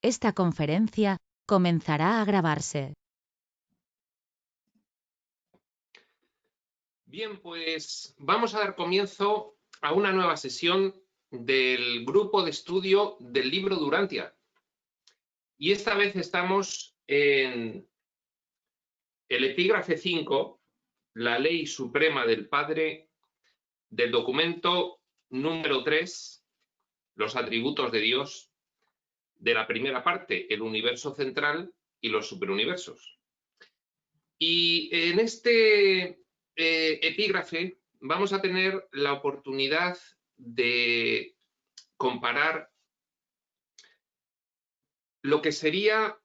Esta conferencia comenzará a grabarse. Bien, pues vamos a dar comienzo a una nueva sesión del grupo de estudio del libro Durantia. Y esta vez estamos en el epígrafe 5, la ley suprema del Padre, del documento número 3, los atributos de Dios, de la primera parte, el universo central y los superuniversos. Y en este epígrafe vamos a tener la oportunidad de comparar lo que sería,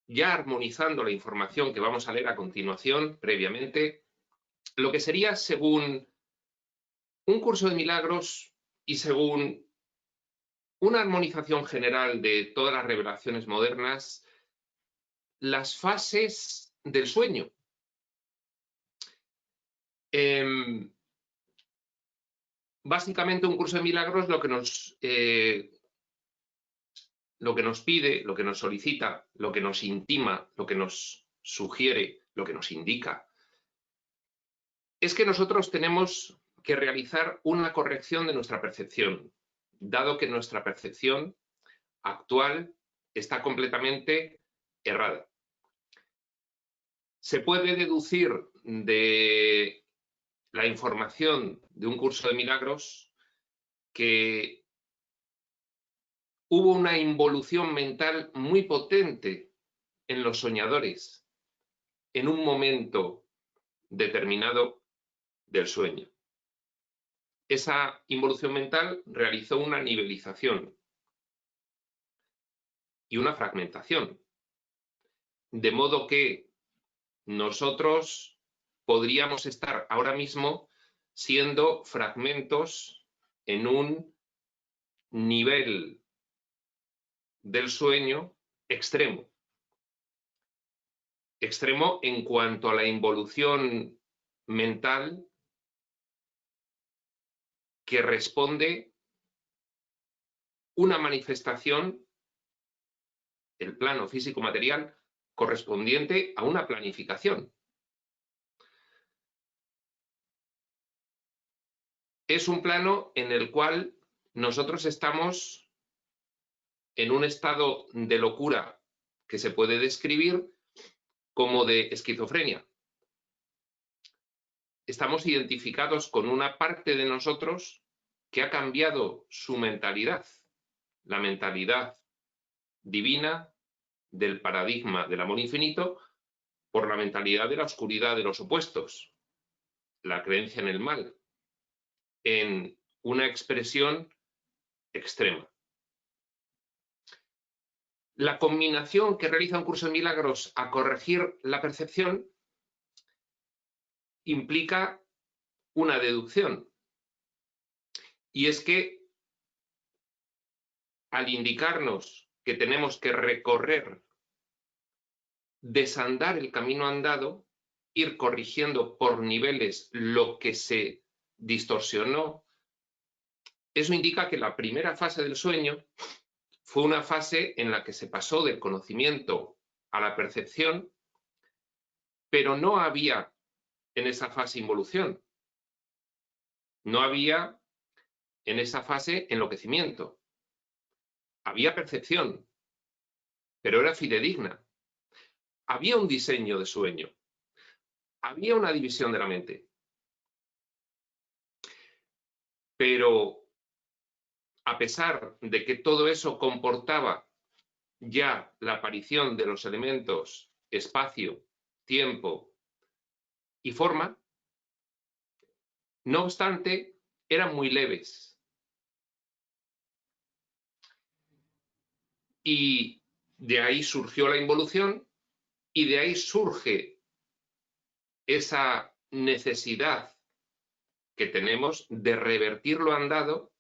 ya armonizando la información que vamos a leer a continuación, previamente, lo que sería según un curso de milagros y según una armonización general de todas las revelaciones modernas, las fases del sueño. Básicamente un curso de milagros lo que nos pide, lo que nos solicita, lo que nos intima, lo que nos sugiere, lo que nos indica, es que nosotros tenemos que realizar una corrección de nuestra percepción, dado que nuestra percepción actual está completamente errada. Se puede deducir de la información de un curso de milagros que hubo una involución mental muy potente en los soñadores en un momento determinado del sueño. Esa involución mental realizó una nivelización y una fragmentación, de modo que nosotros podríamos estar ahora mismo siendo fragmentos en un nivel del sueño extremo. Extremo en cuanto a la involución mental que responde una manifestación, el plano físico-material, correspondiente a una planificación. Es un plano en el cual nosotros estamos en un estado de locura que se puede describir como de esquizofrenia. Estamos identificados con una parte de nosotros que ha cambiado su mentalidad, la mentalidad divina del paradigma del amor infinito, por la mentalidad de la oscuridad de los opuestos, la creencia en el mal, en una expresión extrema. La combinación que realiza un curso de milagros a corregir la percepción implica una deducción, y es que al indicarnos que tenemos que recorrer, desandar el camino andado, ir corrigiendo por niveles lo que se distorsionó, eso indica que la primera fase del sueño fue una fase en la que se pasó del conocimiento a la percepción, pero no había en esa fase involución. No había en esa fase enloquecimiento. Había percepción, pero era fidedigna. Había un diseño de sueño. Había una división de la mente. Pero a pesar de que todo eso comportaba ya la aparición de los elementos espacio, tiempo y forma, no obstante, eran muy leves. Y de ahí surgió la involución y de ahí surge esa necesidad que tenemos de revertir lo andado,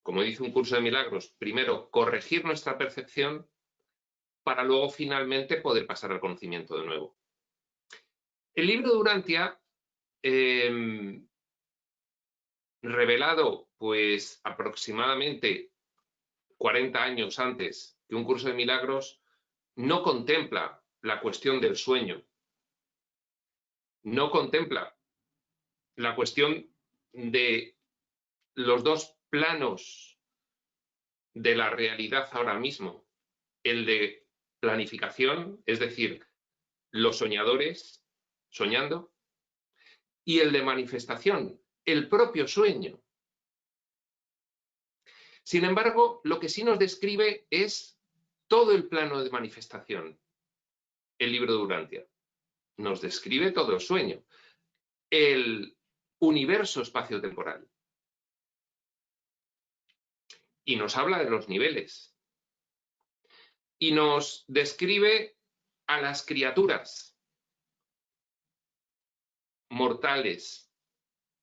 como dice un curso de milagros, primero corregir nuestra percepción para luego finalmente poder pasar al conocimiento de nuevo. El libro Durantia, revelado pues aproximadamente 40 años antes que un curso de milagros, no contempla la cuestión del sueño, no contempla la cuestión de los dos planos de la realidad ahora mismo, el de planificación, es decir, los soñadores soñando, y el de manifestación, el propio sueño. Sin embargo, lo que sí nos describe es todo el plano de manifestación, el libro de Urantia. Nos describe todo el sueño, el universo espaciotemporal. Y nos habla de los niveles. Y nos describe a las criaturas mortales,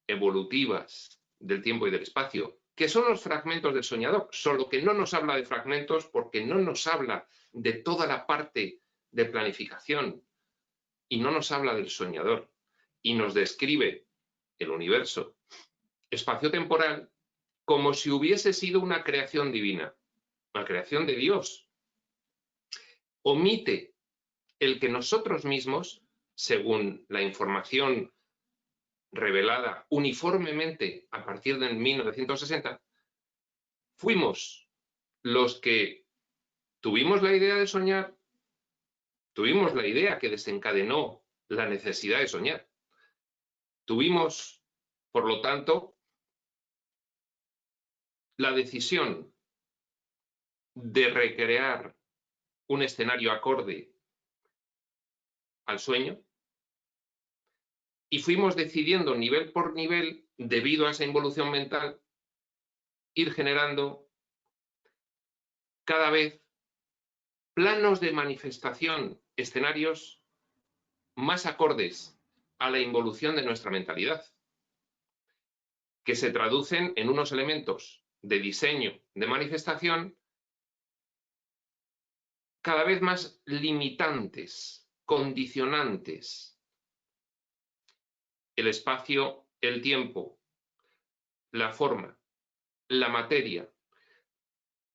evolutivas del tiempo y del espacio, que son los fragmentos del soñador, solo que no nos habla de fragmentos porque no nos habla de toda la parte de planificación y no nos habla del soñador y nos describe el universo espaciotemporal como si hubiese sido una creación divina, una creación de Dios. Omite el que nosotros mismos, según la información revelada uniformemente a partir de 1960, fuimos los que tuvimos la idea de soñar, tuvimos la idea que desencadenó la necesidad de soñar. Tuvimos, por lo tanto, la decisión de recrear un escenario acorde al sueño y fuimos decidiendo nivel por nivel, debido a esa involución mental, ir generando cada vez planos de manifestación, escenarios más acordes a la involución de nuestra mentalidad, que se traducen en unos elementos de diseño, de manifestación, cada vez más limitantes, condicionantes. El espacio, el tiempo, la forma, la materia,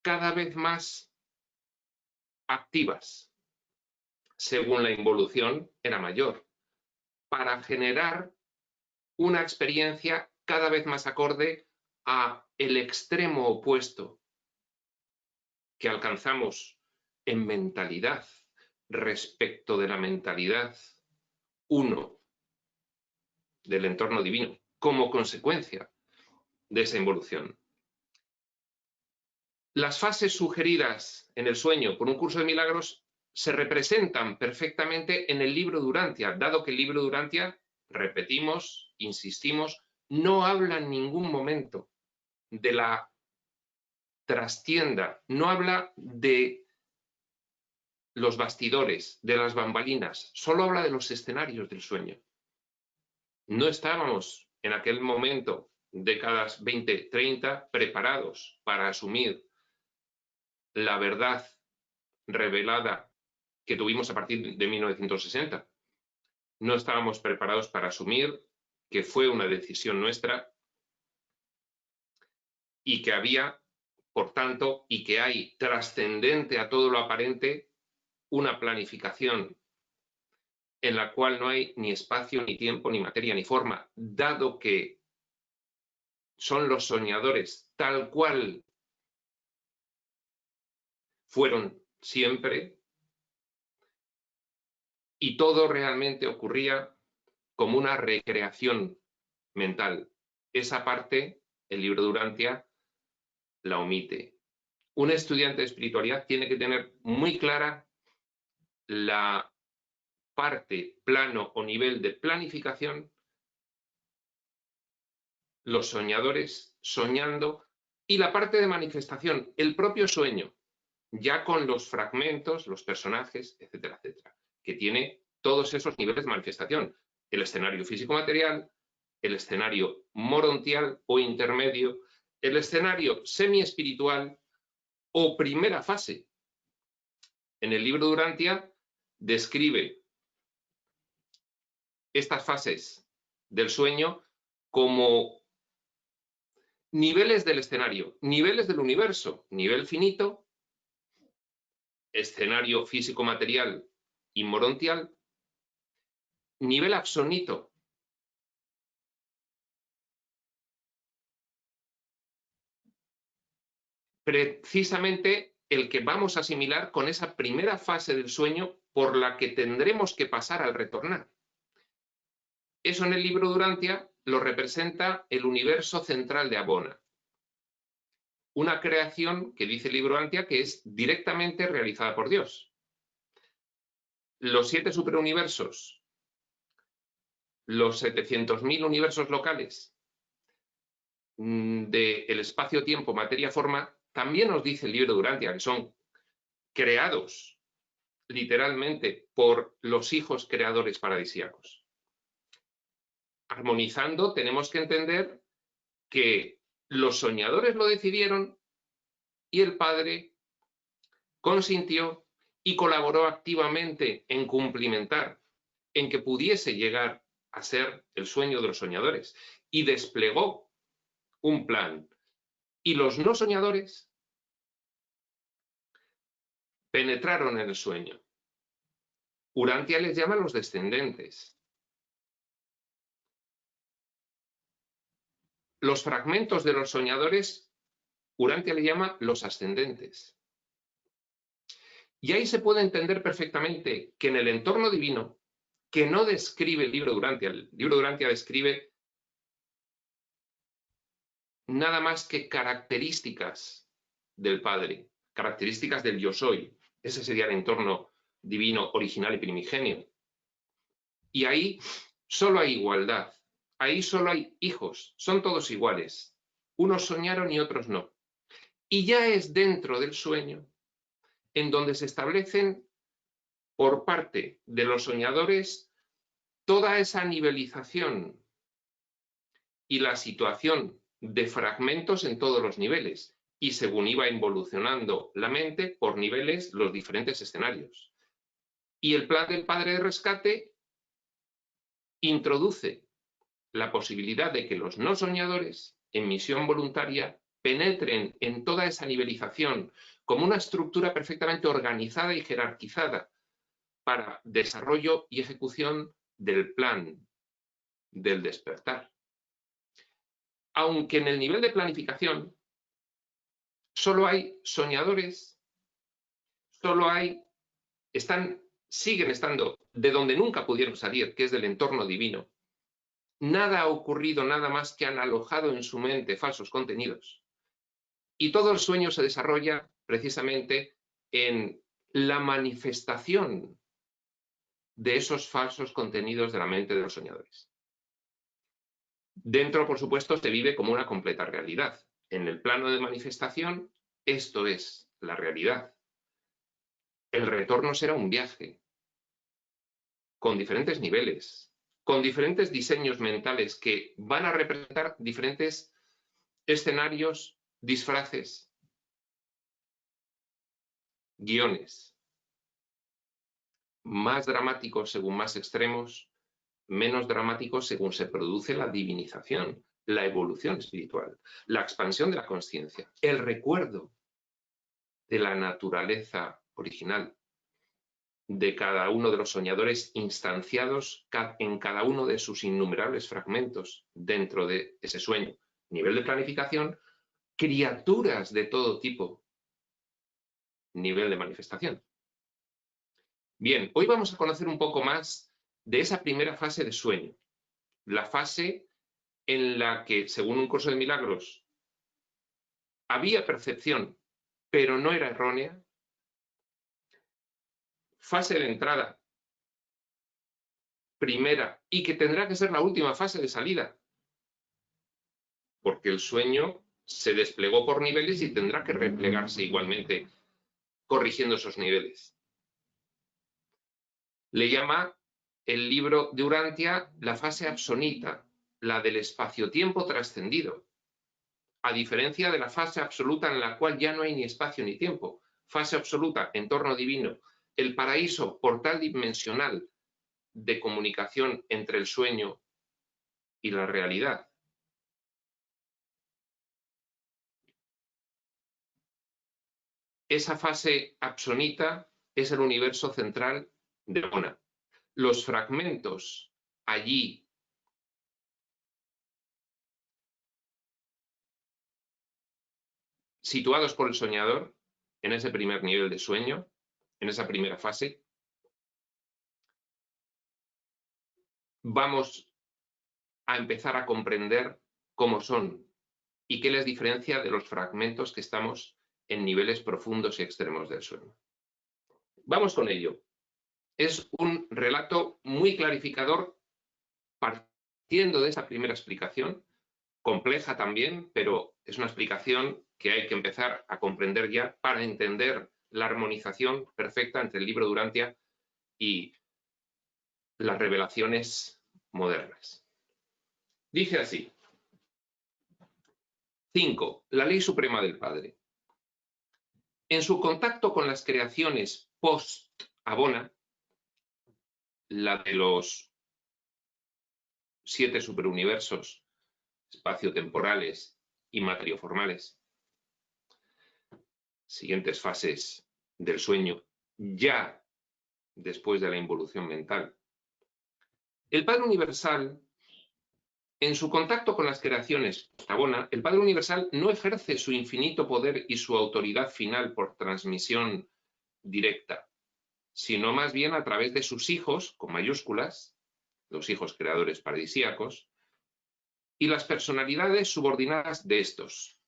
cada vez más activas, según la involución era mayor, para generar una experiencia cada vez más acorde a el extremo opuesto que alcanzamos en mentalidad respecto de la mentalidad uno del entorno divino, como consecuencia de esa involución. Las fases sugeridas en el sueño por un curso de milagros se representan perfectamente en el libro de Urantia, dado que el libro de Urantia, repetimos, insistimos, no habla en ningún momento de la trastienda, no habla de los bastidores, de las bambalinas, solo habla de los escenarios del sueño. No estábamos en aquel momento, décadas 20, 30, preparados para asumir la verdad revelada que tuvimos a partir de 1960. No estábamos preparados para asumir que fue una decisión nuestra y que había, por tanto, y que hay trascendente a todo lo aparente, una planificación en la cual no hay ni espacio, ni tiempo, ni materia, ni forma, dado que son los soñadores tal cual fueron siempre, y todo realmente ocurría como una recreación mental. Esa parte, el libro de Urantia la omite. Un estudiante de espiritualidad tiene que tener muy clara la parte, plano o nivel de planificación, los soñadores soñando, y la parte de manifestación, el propio sueño, ya con los fragmentos, los personajes, etcétera, etcétera, que tiene todos esos niveles de manifestación. El escenario físico-material, el escenario morontial o intermedio, el escenario semi-espiritual o primera fase. En el libro de Urantia describe estas fases del sueño como Niveles del escenario, niveles del universo, nivel finito, escenario físico-material inmorontial, nivel absonito, precisamente el que vamos a asimilar con esa primera fase del sueño por la que tendremos que pasar al retornar. Eso en el libro Durantia lo representa el universo central de Abona. Una creación que dice el libro Durantia que es directamente realizada por Dios. Los 7 superuniversos, los 700.000 universos locales del espacio-tiempo, materia-forma, también nos dice el libro Durantia que son creados literalmente por los hijos creadores paradisíacos. Armonizando, tenemos que entender que los soñadores lo decidieron y el Padre consintió y colaboró activamente en cumplimentar, en que pudiese llegar a ser el sueño de los soñadores, y desplegó un plan. Y los no soñadores penetraron en el sueño. Urantia les llama los descendentes. Los fragmentos de los soñadores, Urantia le llama los ascendentes. Y ahí se puede entender perfectamente que en el entorno divino, que no describe el libro Durantia describe nada más que características del Padre, características del yo soy. Ese sería el entorno divino original y primigenio. Y ahí solo hay igualdad, ahí solo hay hijos, son todos iguales. Unos soñaron y otros no. Y ya es dentro del sueño en donde se establecen por parte de los soñadores toda esa nivelización y la situación de fragmentos en todos los niveles, y según iba evolucionando la mente por niveles los diferentes escenarios. Y el plan del Padre de Rescate introduce la posibilidad de que los no soñadores en misión voluntaria penetren en toda esa nivelización como una estructura perfectamente organizada y jerarquizada para desarrollo y ejecución del plan del despertar. Aunque en el nivel de planificación solo hay soñadores, siguen estando de donde nunca pudieron salir, que es del entorno divino. Nada ha ocurrido, nada más que han alojado en su mente falsos contenidos. Y todo el sueño se desarrolla precisamente en la manifestación de esos falsos contenidos de la mente de los soñadores. Dentro, por supuesto, se vive como una completa realidad. En el plano de manifestación, esto es la realidad. El retorno será un viaje con diferentes niveles, con diferentes diseños mentales que van a representar diferentes escenarios, disfraces, guiones, más dramáticos según más extremos, menos dramáticos según se produce la divinización, la evolución espiritual, la expansión de la conciencia, el recuerdo de la naturaleza original de cada uno de los soñadores instanciados en cada uno de sus innumerables fragmentos dentro de ese sueño. Nivel de planificación, criaturas de todo tipo. Nivel de manifestación. Bien, hoy vamos a conocer un poco más de esa primera fase de sueño. La fase en la que, según un curso de milagros, había percepción, pero no era errónea. Fase de entrada primera y que tendrá que ser la última fase de salida, porque el sueño se desplegó por niveles y tendrá que replegarse igualmente, corrigiendo esos niveles. Le llama el libro de Urantia la fase absonita, la del espacio-tiempo trascendido, a diferencia de la fase absoluta en la cual ya no hay ni espacio ni tiempo. Fase absoluta, entorno divino, el paraíso, portal dimensional de comunicación entre el sueño y la realidad. esa fase absonita es el universo central de Abona. Los fragmentos allí situados por el soñador, en ese primer nivel de sueño, en esa primera fase, vamos a empezar a comprender cómo son y qué les diferencia de los fragmentos que estamos en niveles profundos y extremos del sueño. Vamos con ello. Es un relato muy clarificador, partiendo de esa primera explicación, compleja también, pero es una explicación que hay que empezar a comprender ya para entender la armonización perfecta entre el libro de Urantia y las revelaciones modernas. Dice así: 5. La ley suprema del Padre. En su contacto con las creaciones post-Abona, la de los 7 superuniversos espaciotemporales y materioformales, siguientes fases del sueño, ya después de la involución mental, el Padre Universal, en su contacto con las creaciones post-Abona, el Padre Universal no ejerce su infinito poder y su autoridad final por transmisión directa, sino más bien a través de sus hijos, con mayúsculas, los hijos creadores paradisíacos, y las personalidades subordinadas de estos.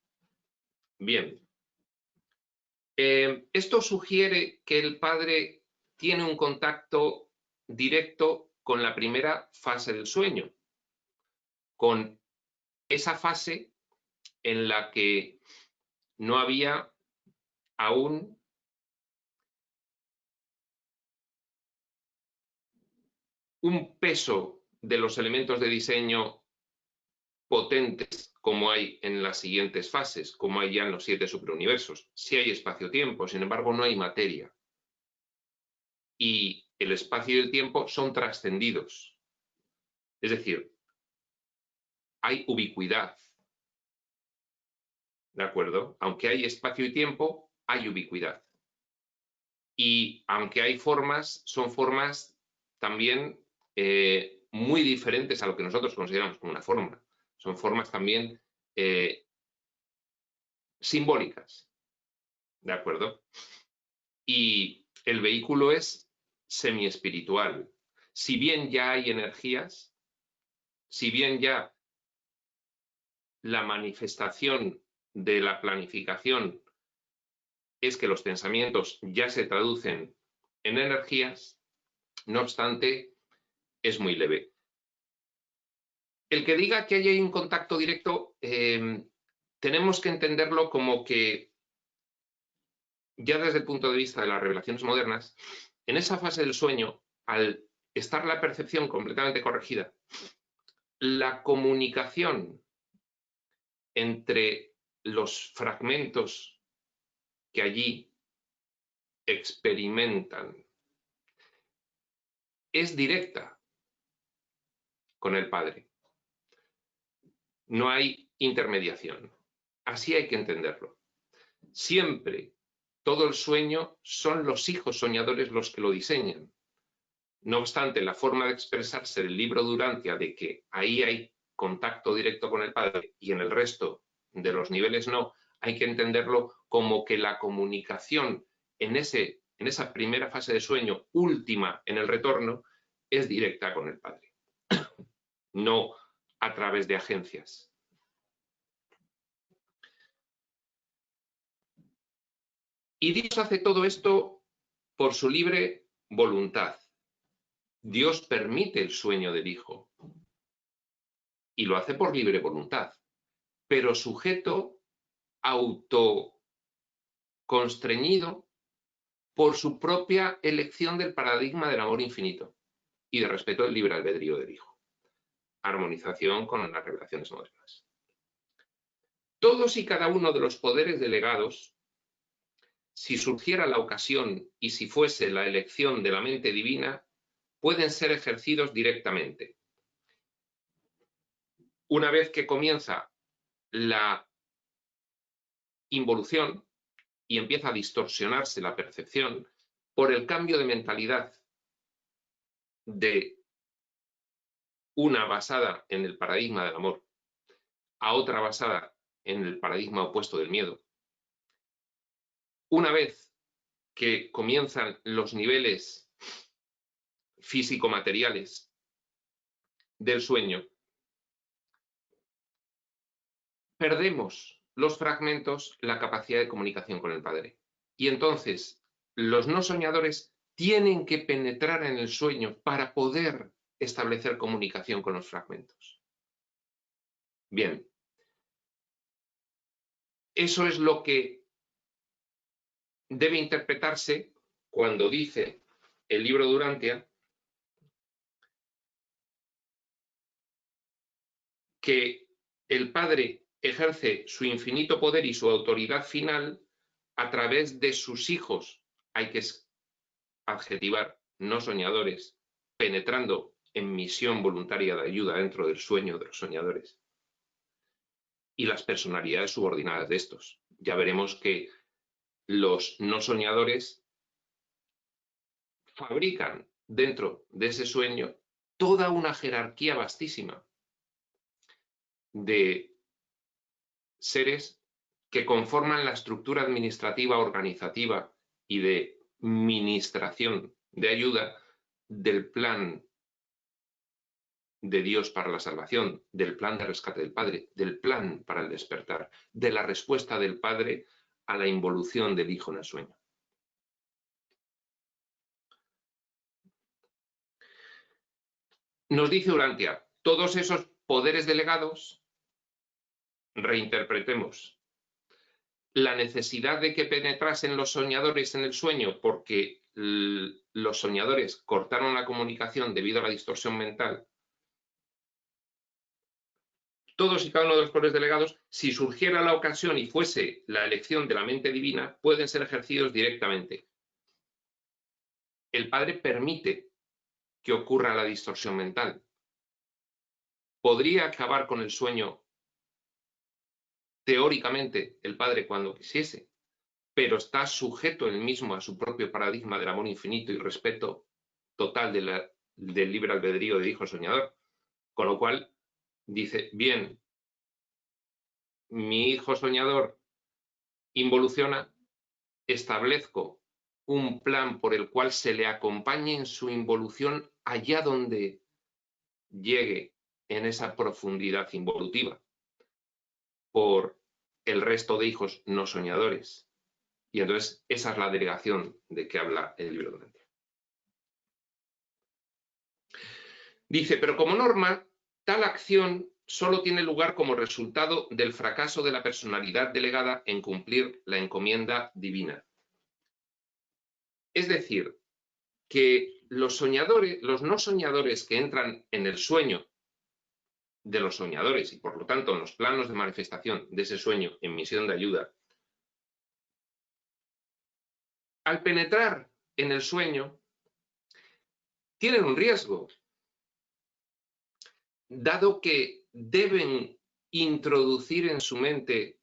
Bien, esto sugiere que el Padre tiene un contacto directo con la primera fase del sueño, con esa fase en la que no había aún un peso de los elementos de diseño potentes como hay en las siguientes fases, como hay ya en los 7 superuniversos. Sí hay espacio-tiempo, sin embargo no hay materia. Y el espacio y el tiempo son trascendidos. Es decir, hay ubicuidad. ¿De acuerdo? Aunque hay espacio y tiempo, hay ubicuidad. Y aunque hay formas, son formas también muy diferentes a lo que nosotros consideramos como una forma. Son formas también simbólicas. ¿De acuerdo? Y el vehículo es semi-espiritual. Si bien ya hay energías, si bien ya la manifestación de la planificación es que los pensamientos ya se traducen en energías, no obstante, es muy leve. El que diga que hay un contacto directo, tenemos que entenderlo como que, ya desde el punto de vista de las revelaciones modernas, en esa fase del sueño, al estar la percepción completamente corregida, la comunicación entre los fragmentos que allí experimentan es directa con el Padre. No hay intermediación. Así hay que entenderlo. Siempre, todo el sueño son los hijos soñadores los que lo diseñan. No obstante, la forma de expresarse del libro de Urantia, de que ahí hay contacto directo con el Padre y en el resto de los niveles no, hay que entenderlo como que la comunicación en esa primera fase de sueño, última en el retorno, es directa con el Padre, no a través de agencias. Y Dios hace todo esto por su libre voluntad. Dios permite el sueño del Hijo y lo hace por libre voluntad, pero sujeto, autoconstreñido por su propia elección del paradigma del amor infinito y de respeto del libre albedrío del Hijo. Armonización con las revelaciones modernas. Todos y cada uno de los poderes delegados, si surgiera la ocasión y si fuese la elección de la mente divina, pueden ser ejercidos directamente. Una vez que comienza la involución, y empieza a distorsionarse la percepción por el cambio de mentalidad de una basada en el paradigma del amor a otra basada en el paradigma opuesto del miedo. Una vez que comienzan los niveles físico-materiales del sueño, perdemos los fragmentos, la capacidad de comunicación con el Padre. Y entonces los no soñadores tienen que penetrar en el sueño para poder establecer comunicación con los fragmentos. Bien, eso es lo que debe interpretarse cuando dice el libro de Urantia que el Padre ejerce su infinito poder y su autoridad final a través de sus hijos. Hay que adjetivar, no soñadores, penetrando en misión voluntaria de ayuda dentro del sueño de los soñadores. Y las personalidades subordinadas de estos. Ya veremos que los no soñadores fabrican dentro de ese sueño toda una jerarquía vastísima de seres que conforman la estructura administrativa, organizativa y de ministración de ayuda del plan de Dios para la salvación, del plan de rescate del Padre, del plan para el despertar, de la respuesta del Padre a la involución del Hijo en el sueño. Nos dice Urantia, todos esos poderes delegados, reinterpretemos, la necesidad de que penetrasen los soñadores en el sueño porque los soñadores cortaron la comunicación debido a la distorsión mental. Todos y cada uno de los poderes delegados, si surgiera la ocasión y fuese la elección de la mente divina, pueden ser ejercidos directamente. El Padre permite que ocurra la distorsión mental. Podría acabar con el sueño teóricamente el Padre cuando quisiese, pero está sujeto él mismo a su propio paradigma del amor infinito y respeto total del libre albedrío del hijo soñador. Con lo cual dice, bien, mi hijo soñador involuciona, establezco un plan por el cual se le acompañe en su involución allá donde llegue en esa profundidad involutiva por el resto de hijos no soñadores. Y entonces esa es la delegación de que habla el libro de Urantia. Dice, pero como norma, tal acción solo tiene lugar como resultado del fracaso de la personalidad delegada en cumplir la encomienda divina. Es decir, que los soñadores, los no soñadores que entran en el sueño de los soñadores y por lo tanto en los planos de manifestación de ese sueño en misión de ayuda, al penetrar en el sueño, tienen un riesgo, dado que deben introducir en su mente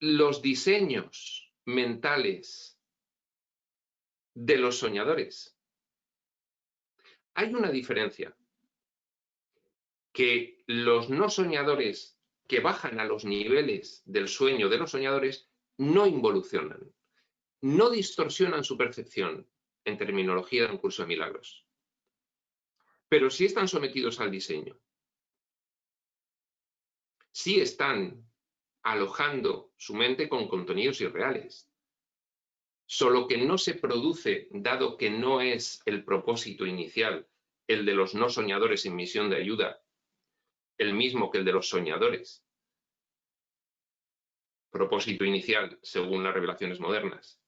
los diseños mentales de los soñadores. Hay una diferencia, que los no soñadores que bajan a los niveles del sueño de los soñadores no involucionan, no distorsionan su percepción en terminología de un curso de milagros, pero sí están sometidos al diseño, sí están alojando su mente con contenidos irreales, solo que no se produce, dado que no es el propósito inicial, el de los no soñadores en misión de ayuda, el mismo que el de los soñadores. Propósito inicial, según las revelaciones modernas.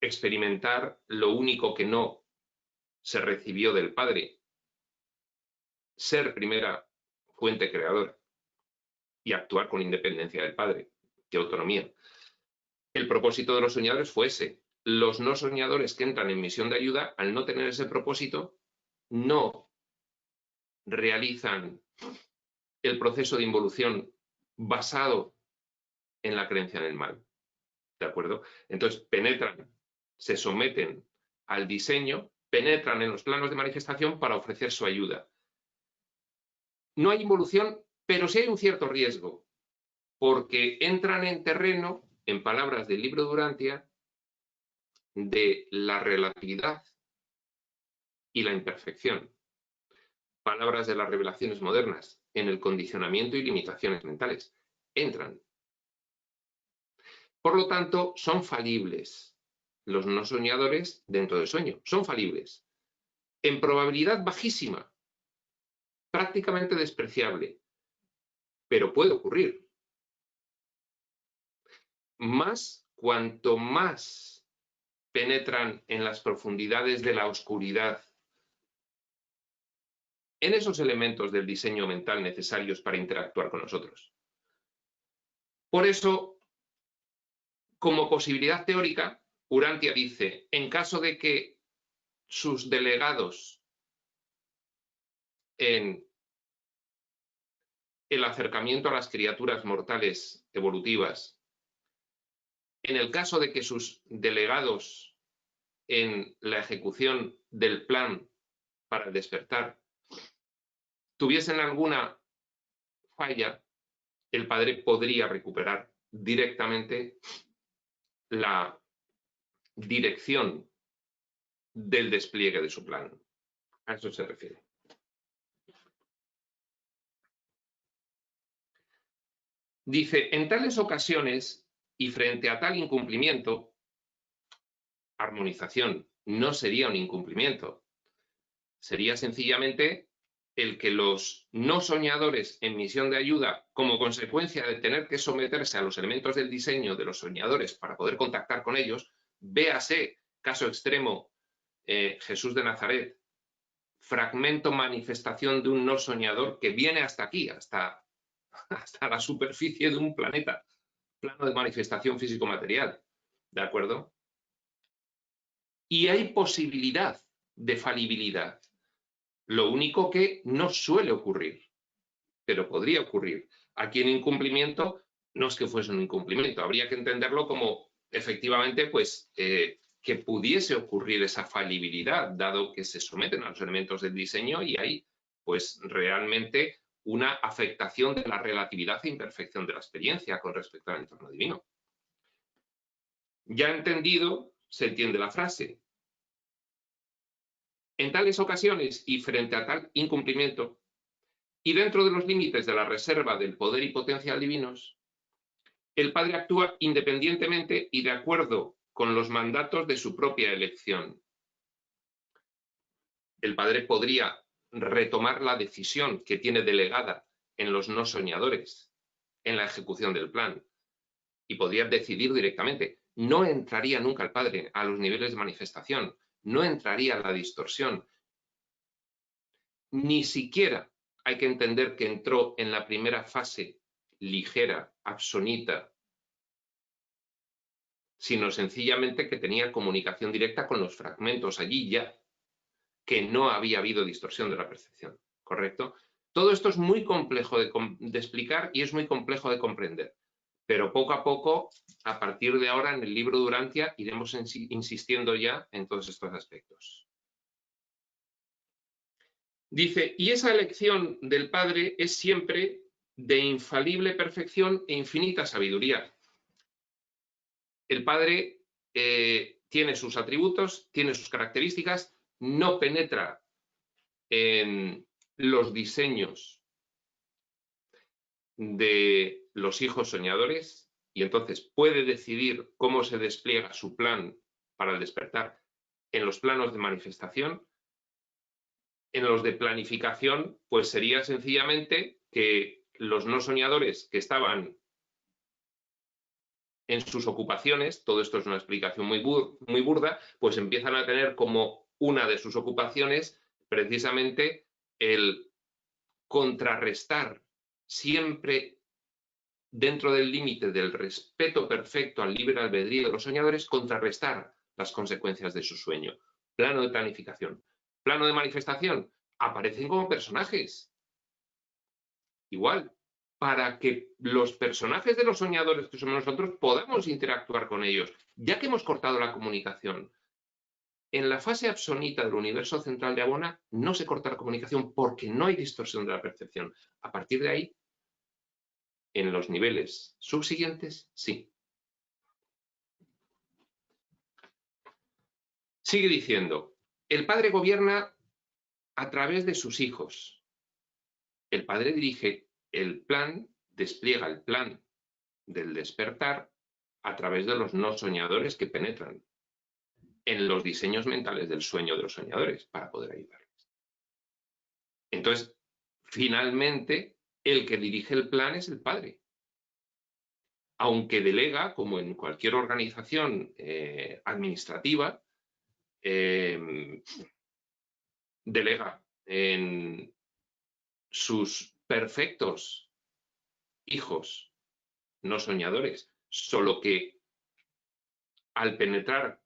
Experimentar lo único que no se recibió del Padre. Ser primera fuente creadora. Y actuar con independencia del Padre, de autonomía. El propósito de los soñadores fue ese. Los no soñadores que entran en misión de ayuda, al no tener ese propósito, no realizan el proceso de involución basado en la creencia en el mal. ¿De acuerdo? Entonces penetran, se someten al diseño, penetran en los planos de manifestación para ofrecer su ayuda. No hay involución, pero sí hay un cierto riesgo, porque entran en terreno, en palabras del libro de Urantia, de la relatividad y la imperfección. Palabras de las revelaciones modernas, en el condicionamiento y limitaciones mentales. Entran. Por lo tanto, son falibles. Los no soñadores dentro del sueño son falibles. En probabilidad bajísima, prácticamente despreciable, pero puede ocurrir. Cuanto más penetran en las profundidades de la oscuridad, en esos elementos del diseño mental necesarios para interactuar con nosotros. Por eso, como posibilidad teórica, Urantia dice, en caso de que sus delegados en el acercamiento a las criaturas mortales evolutivas, en el caso de que sus delegados en la ejecución del plan para el despertar tuviesen alguna falla, el padre podría recuperar directamente la dirección del despliegue de su plan. A eso se refiere. Dice, en tales ocasiones y frente a tal incumplimiento, armonización no sería un incumplimiento, sería sencillamente el que los no soñadores en misión de ayuda, como consecuencia de tener que someterse a los elementos del diseño de los soñadores para poder contactar con ellos, véase, caso extremo, Jesús de Nazaret, fragmento manifestación de un no soñador que viene hasta aquí, hasta la superficie de un planeta, plano de manifestación físico-material, ¿de acuerdo? Y hay posibilidad de falibilidad. Lo único que no suele ocurrir, pero podría ocurrir. Aquí en incumplimiento no es que fuese un incumplimiento, habría que entenderlo como efectivamente pues que pudiese ocurrir esa falibilidad, dado que se someten a los elementos del diseño y hay pues realmente una afectación de la relatividad e imperfección de la experiencia con respecto al entorno divino. Ya entendido, se entiende la frase. En tales ocasiones y frente a tal incumplimiento, y dentro de los límites de la reserva del poder y potencial divinos, el Padre actúa independientemente y de acuerdo con los mandatos de su propia elección. El Padre podría retomar la decisión que tiene delegada en los no soñadores, en la ejecución del plan, y podría decidir directamente. No entraría nunca el Padre a los niveles de manifestación, no entraría a la distorsión. Ni siquiera hay que entender que entró en la primera fase ligera, absonita, sino sencillamente que tenía comunicación directa con los fragmentos allí ya, que no había habido distorsión de la percepción, ¿correcto? Todo esto es muy complejo de explicar y es muy complejo de comprender, pero poco a poco, a partir de ahora, en el libro de Urantia, iremos insistiendo ya en todos estos aspectos. Dice, y esa elección del Padre es siempre de infalible perfección e infinita sabiduría. El Padre tiene sus atributos, tiene sus características, no penetra en los diseños de los hijos soñadores y entonces puede decidir cómo se despliega su plan para el despertar en los planos de manifestación. En los de planificación, pues sería sencillamente que los no soñadores que estaban en sus ocupaciones, todo esto es una explicación muy burda, pues empiezan a tener como una de sus ocupaciones precisamente el contrarrestar siempre dentro del límite del respeto perfecto al libre albedrío de los soñadores, contrarrestar las consecuencias de su sueño. Plano de planificación. Plano de manifestación. Aparecen como personajes. Igual, para que los personajes de los soñadores que somos nosotros podamos interactuar con ellos, ya que hemos cortado la comunicación. En la fase absonita del universo central de Abona no se corta la comunicación porque no hay distorsión de la percepción. A partir de ahí, en los niveles subsiguientes, sí. Sigue diciendo, el padre gobierna a través de sus hijos. El padre dirige el plan, despliega el plan del despertar a través de los no soñadores que penetran en los diseños mentales del sueño de los soñadores para poder ayudarles. Entonces, finalmente, el que dirige el plan es el padre. Aunque delega, como en cualquier organización administrativa, delega en sus perfectos hijos no soñadores, solo que al penetrar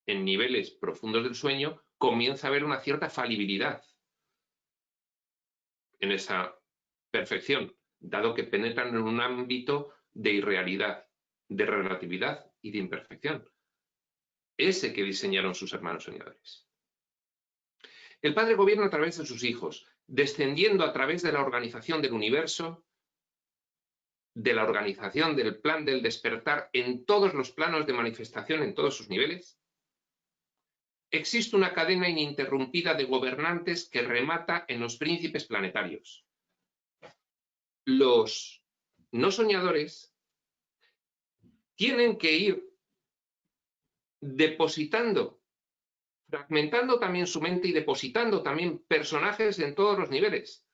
en niveles profundos del sueño, comienza a haber una cierta falibilidad en esa perfección, dado que penetran en un ámbito de irrealidad, de relatividad y de imperfección. Ese que diseñaron sus hermanos soñadores. El padre gobierna a través de sus hijos, descendiendo a través de la organización del universo, de la organización del plan del despertar en todos los planos de manifestación, en todos sus niveles. Existe una cadena ininterrumpida de gobernantes que remata en los príncipes planetarios. Los no soñadores tienen que ir depositando, fragmentando también su mente y depositando también personajes en todos los niveles.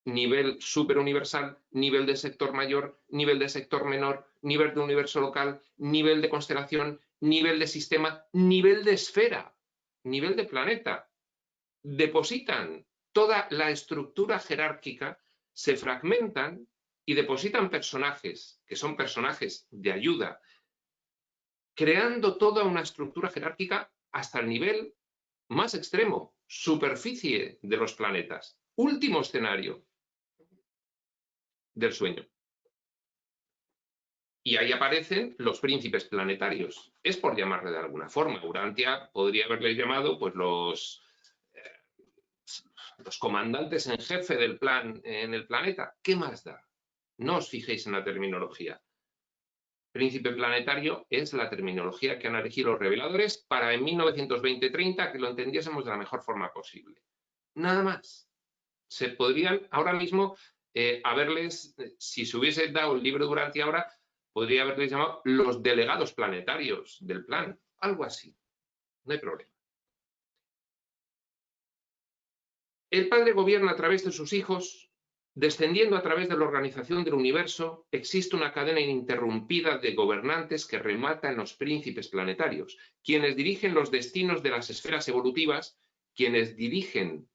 Nivel superuniversal, nivel de sector mayor, nivel de sector menor, nivel de universo local, nivel de constelación, nivel de sistema, nivel de esfera, nivel de planeta. Depositan toda la estructura jerárquica, se fragmentan y depositan personajes, que son personajes de ayuda, creando toda una estructura jerárquica hasta el nivel más extremo, superficie de los planetas, último escenario del sueño. Y ahí aparecen los príncipes planetarios. Es por llamarle de alguna forma. Urantia podría haberle llamado pues los comandantes en jefe del plan en el planeta. ¿Qué más da? No os fijéis en la terminología. Príncipe planetario es la terminología que han elegido los reveladores para en 1920-30 que lo entendiésemos de la mejor forma posible. Nada más. Se podrían ahora mismo haberles, si se hubiese dado el libro Urantia ahora, podría haberles llamado los delegados planetarios del plan. Algo así. No hay problema. El padre gobierna a través de sus hijos. Descendiendo a través de la organización del universo, existe una cadena ininterrumpida de gobernantes que remata en los príncipes planetarios, quienes dirigen los destinos de las esferas evolutivas, quienes dirigen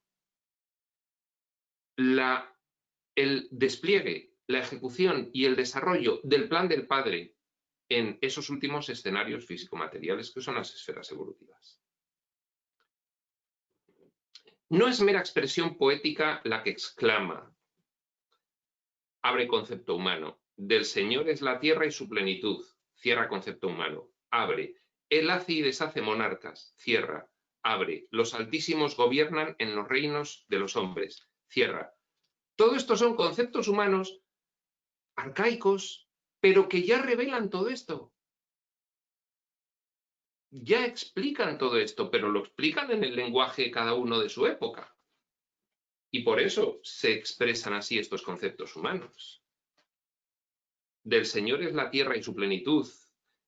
el despliegue, la ejecución y el desarrollo del plan del Padre en esos últimos escenarios físico-materiales que son las esferas evolutivas. No es mera expresión poética la que exclama: abre concepto humano. Del Señor es la tierra y su plenitud. Cierra concepto humano. Abre. Él hace y deshace monarcas. Cierra. Abre. Los altísimos gobiernan en los reinos de los hombres. Cierra. Todo esto son conceptos humanos arcaicos, pero que ya revelan todo esto. Ya explican todo esto, pero lo explican en el lenguaje cada uno de su época. Y por eso se expresan así estos conceptos humanos. Del Señor es la tierra y su plenitud.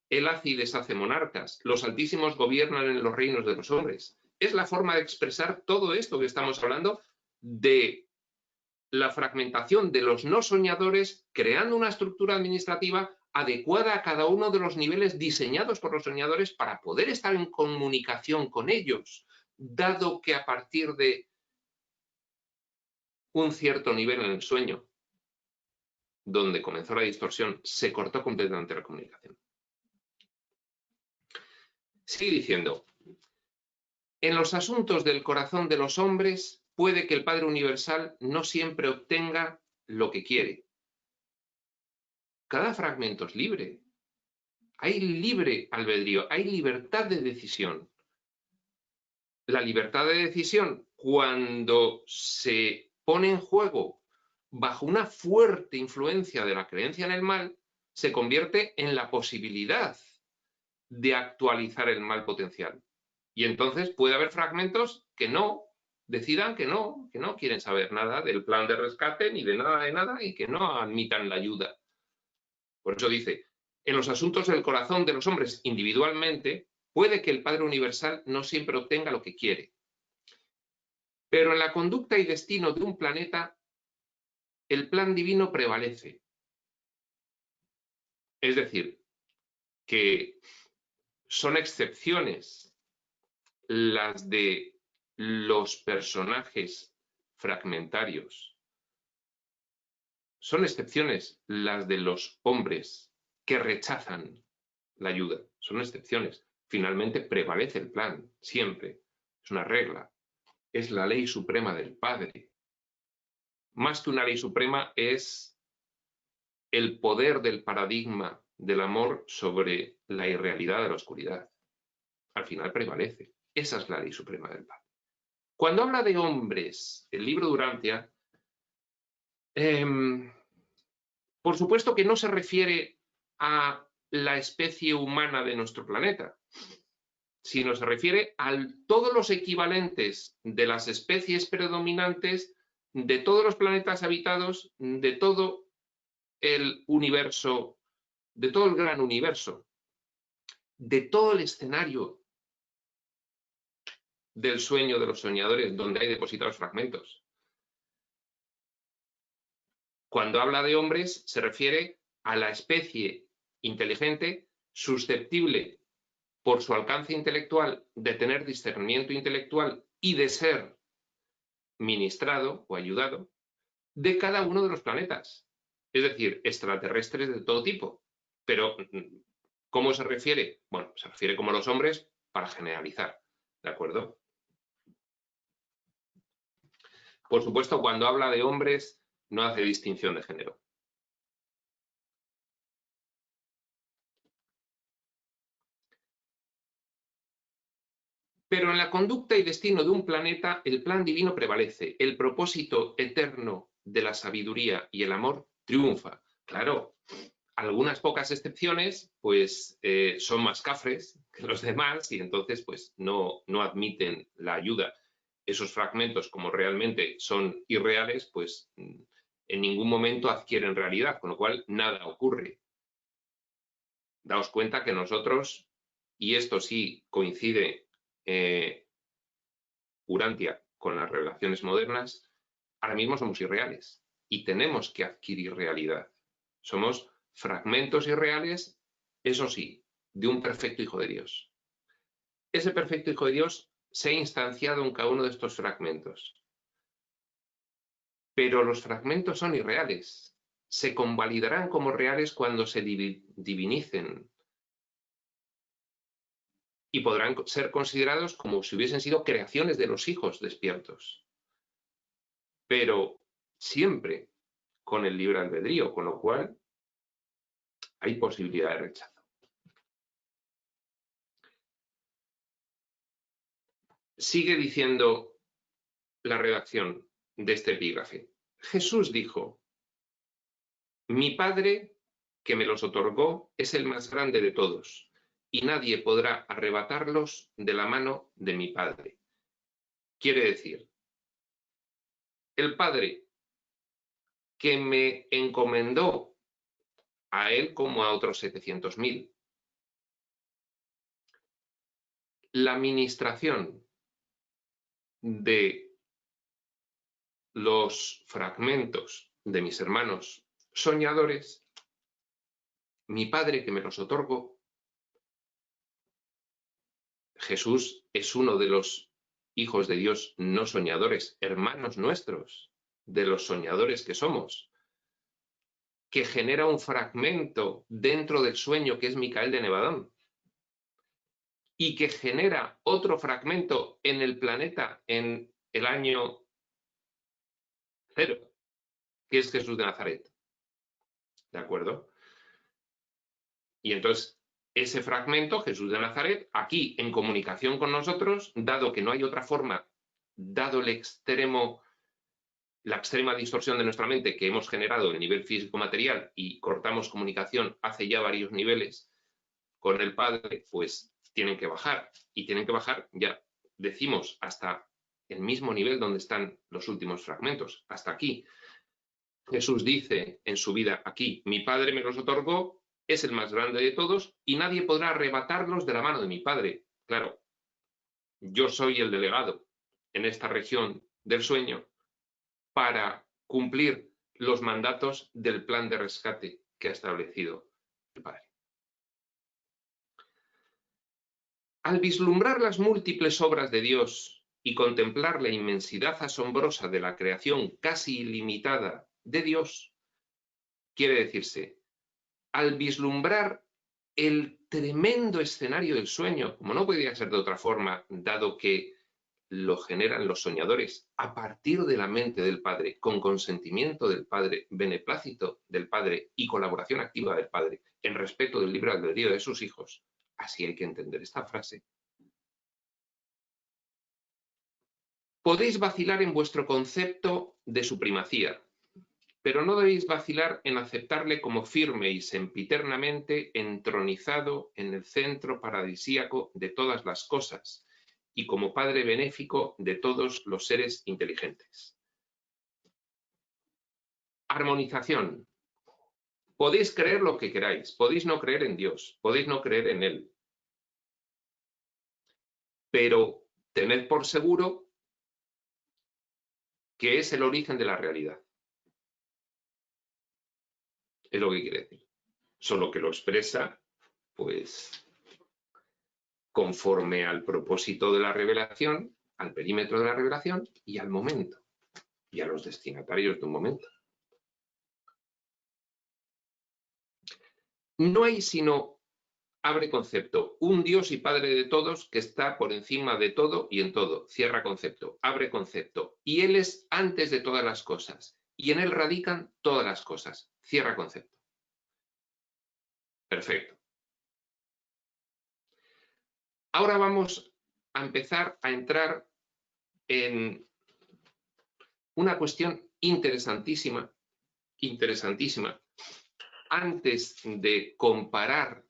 Él hace y deshace monarcas. Los altísimos gobiernan en los reinos de los hombres. Es la forma de expresar todo esto que estamos hablando de la fragmentación de los no soñadores, creando una estructura administrativa adecuada a cada uno de los niveles diseñados por los soñadores para poder estar en comunicación con ellos, dado que a partir de un cierto nivel en el sueño, donde comenzó la distorsión, se cortó completamente la comunicación. Sigue diciendo: en los asuntos del corazón de los hombres puede que el Padre Universal no siempre obtenga lo que quiere. Cada fragmento es libre. Hay libre albedrío, hay libertad de decisión. La libertad de decisión, cuando se pone en juego bajo una fuerte influencia de la creencia en el mal, se convierte en la posibilidad de actualizar el mal potencial. Y entonces puede haber fragmentos que no decidan que no quieren saber nada del plan de rescate ni de nada y que no admitan la ayuda. Por eso dice, en los asuntos del corazón de los hombres individualmente, puede que el Padre Universal no siempre obtenga lo que quiere. Pero en la conducta y destino de un planeta, el plan divino prevalece. Es decir, que son excepciones las de los personajes fragmentarios. Son excepciones las de los hombres que rechazan la ayuda. Son excepciones. Finalmente prevalece el plan, siempre. Es una regla. Es la ley suprema del Padre. Más que una ley suprema, es el poder del paradigma del amor sobre la irrealidad de la oscuridad. Al final prevalece. Esa es la ley suprema del Padre. Cuando habla de hombres, el libro Durantia, por supuesto que no se refiere a la especie humana de nuestro planeta, sino se refiere a todos los equivalentes de las especies predominantes de todos los planetas habitados, de todo el universo, de todo el gran universo, de todo el escenario del sueño de los soñadores, donde hay depositados fragmentos. Cuando habla de hombres, se refiere a la especie inteligente susceptible por su alcance intelectual de tener discernimiento intelectual y de ser ministrado o ayudado de cada uno de los planetas, es decir, extraterrestres de todo tipo. Pero, ¿cómo se refiere? Bueno, se refiere como los hombres para generalizar, ¿de acuerdo? Por supuesto, cuando habla de hombres, no hace distinción de género. Pero en la conducta y destino de un planeta, el plan divino prevalece. El propósito eterno de la sabiduría y el amor triunfa. Claro, algunas pocas excepciones pues son más cafres que los demás y entonces pues no admiten la ayuda. Esos fragmentos, como realmente son irreales, pues en ningún momento adquieren realidad, con lo cual nada ocurre. Daos cuenta que nosotros, y esto sí coincide Urantia con las revelaciones modernas, ahora mismo somos irreales y tenemos que adquirir realidad. Somos fragmentos irreales, eso sí, de un perfecto Hijo de Dios. Ese perfecto Hijo de Dios se ha instanciado en cada uno de estos fragmentos. Pero los fragmentos son irreales. Se convalidarán como reales cuando se divinicen y podrán ser considerados como si hubiesen sido creaciones de los hijos despiertos. Pero siempre con el libre albedrío, con lo cual hay posibilidad de rechazo. Sigue diciendo la redacción de este epígrafe. Jesús dijo, mi Padre, que me los otorgó, es el más grande de todos, y nadie podrá arrebatarlos de la mano de mi Padre. Quiere decir, el Padre que me encomendó a él como a otros 700.000, la administración de los fragmentos de mis hermanos soñadores, mi Padre que me los otorgó. Jesús es uno de los hijos de Dios no soñadores, hermanos nuestros, de los soñadores que somos, que genera un fragmento dentro del sueño que es Micael de Nevadón, y que genera otro fragmento en el planeta en el año verdadero, que es Jesús de Nazaret. ¿De acuerdo? Y entonces, ese fragmento, Jesús de Nazaret, aquí en comunicación con nosotros, dado que no hay otra forma, dado la extrema distorsión de nuestra mente que hemos generado el nivel físico-material y cortamos comunicación hace ya varios niveles con el Padre, pues tienen que bajar. Y tienen que bajar, ya decimos, hasta el mismo nivel donde están los últimos fragmentos, hasta aquí. Jesús dice en su vida aquí, mi Padre me los otorgó, es el más grande de todos y nadie podrá arrebatarlos de la mano de mi Padre. Claro, yo soy el delegado en esta región del sueño para cumplir los mandatos del plan de rescate que ha establecido el Padre. Al vislumbrar las múltiples obras de Dios y contemplar la inmensidad asombrosa de la creación casi ilimitada de Dios, quiere decirse, al vislumbrar el tremendo escenario del sueño, como no podía ser de otra forma, dado que lo generan los soñadores a partir de la mente del Padre, con consentimiento del Padre, beneplácito del Padre y colaboración activa del Padre, en respeto del libre albedrío de sus hijos. Así hay que entender esta frase. Podéis vacilar en vuestro concepto de su primacía, pero no debéis vacilar en aceptarle como firme y sempiternamente entronizado en el centro paradisíaco de todas las cosas y como Padre benéfico de todos los seres inteligentes. Armonización. Podéis creer lo que queráis, podéis no creer en Dios, podéis no creer en Él, pero tened por seguro que es el origen de la realidad. Es lo que quiere decir. Solo que lo expresa, pues, conforme al propósito de la revelación, al perímetro de la revelación y al momento, y a los destinatarios de un momento. No hay sino, abre concepto, un Dios y Padre de todos que está por encima de todo y en todo. Cierra concepto, abre concepto. Y Él es antes de todas las cosas. Y en Él radican todas las cosas. Cierra concepto. Perfecto. Ahora vamos a empezar a entrar en una cuestión interesantísima, antes de comparar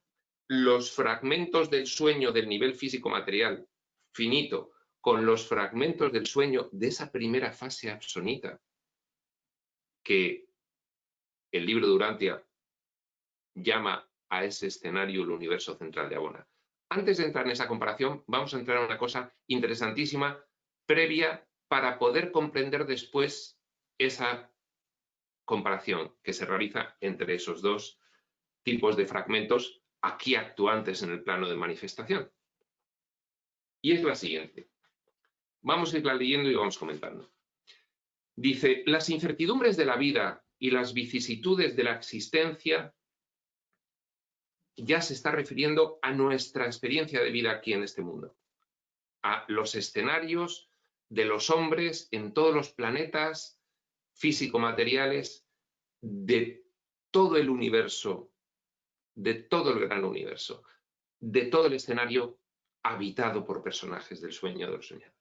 los fragmentos del sueño del nivel físico-material finito con los fragmentos del sueño de esa primera fase absonita que el libro de Urantia llama a ese escenario el universo central de Abona. Antes de entrar en esa comparación, vamos a entrar en una cosa interesantísima previa para poder comprender después esa comparación que se realiza entre esos dos tipos de fragmentos aquí actuantes en el plano de manifestación. Y es la siguiente. Vamos a irla leyendo y vamos comentando. Dice, las incertidumbres de la vida y las vicisitudes de la existencia ya se está refiriendo a nuestra experiencia de vida aquí en este mundo, a los escenarios de los hombres en todos los planetas físico-materiales de todo el universo, de todo el gran universo, de todo el escenario habitado por personajes del sueño de los soñadores.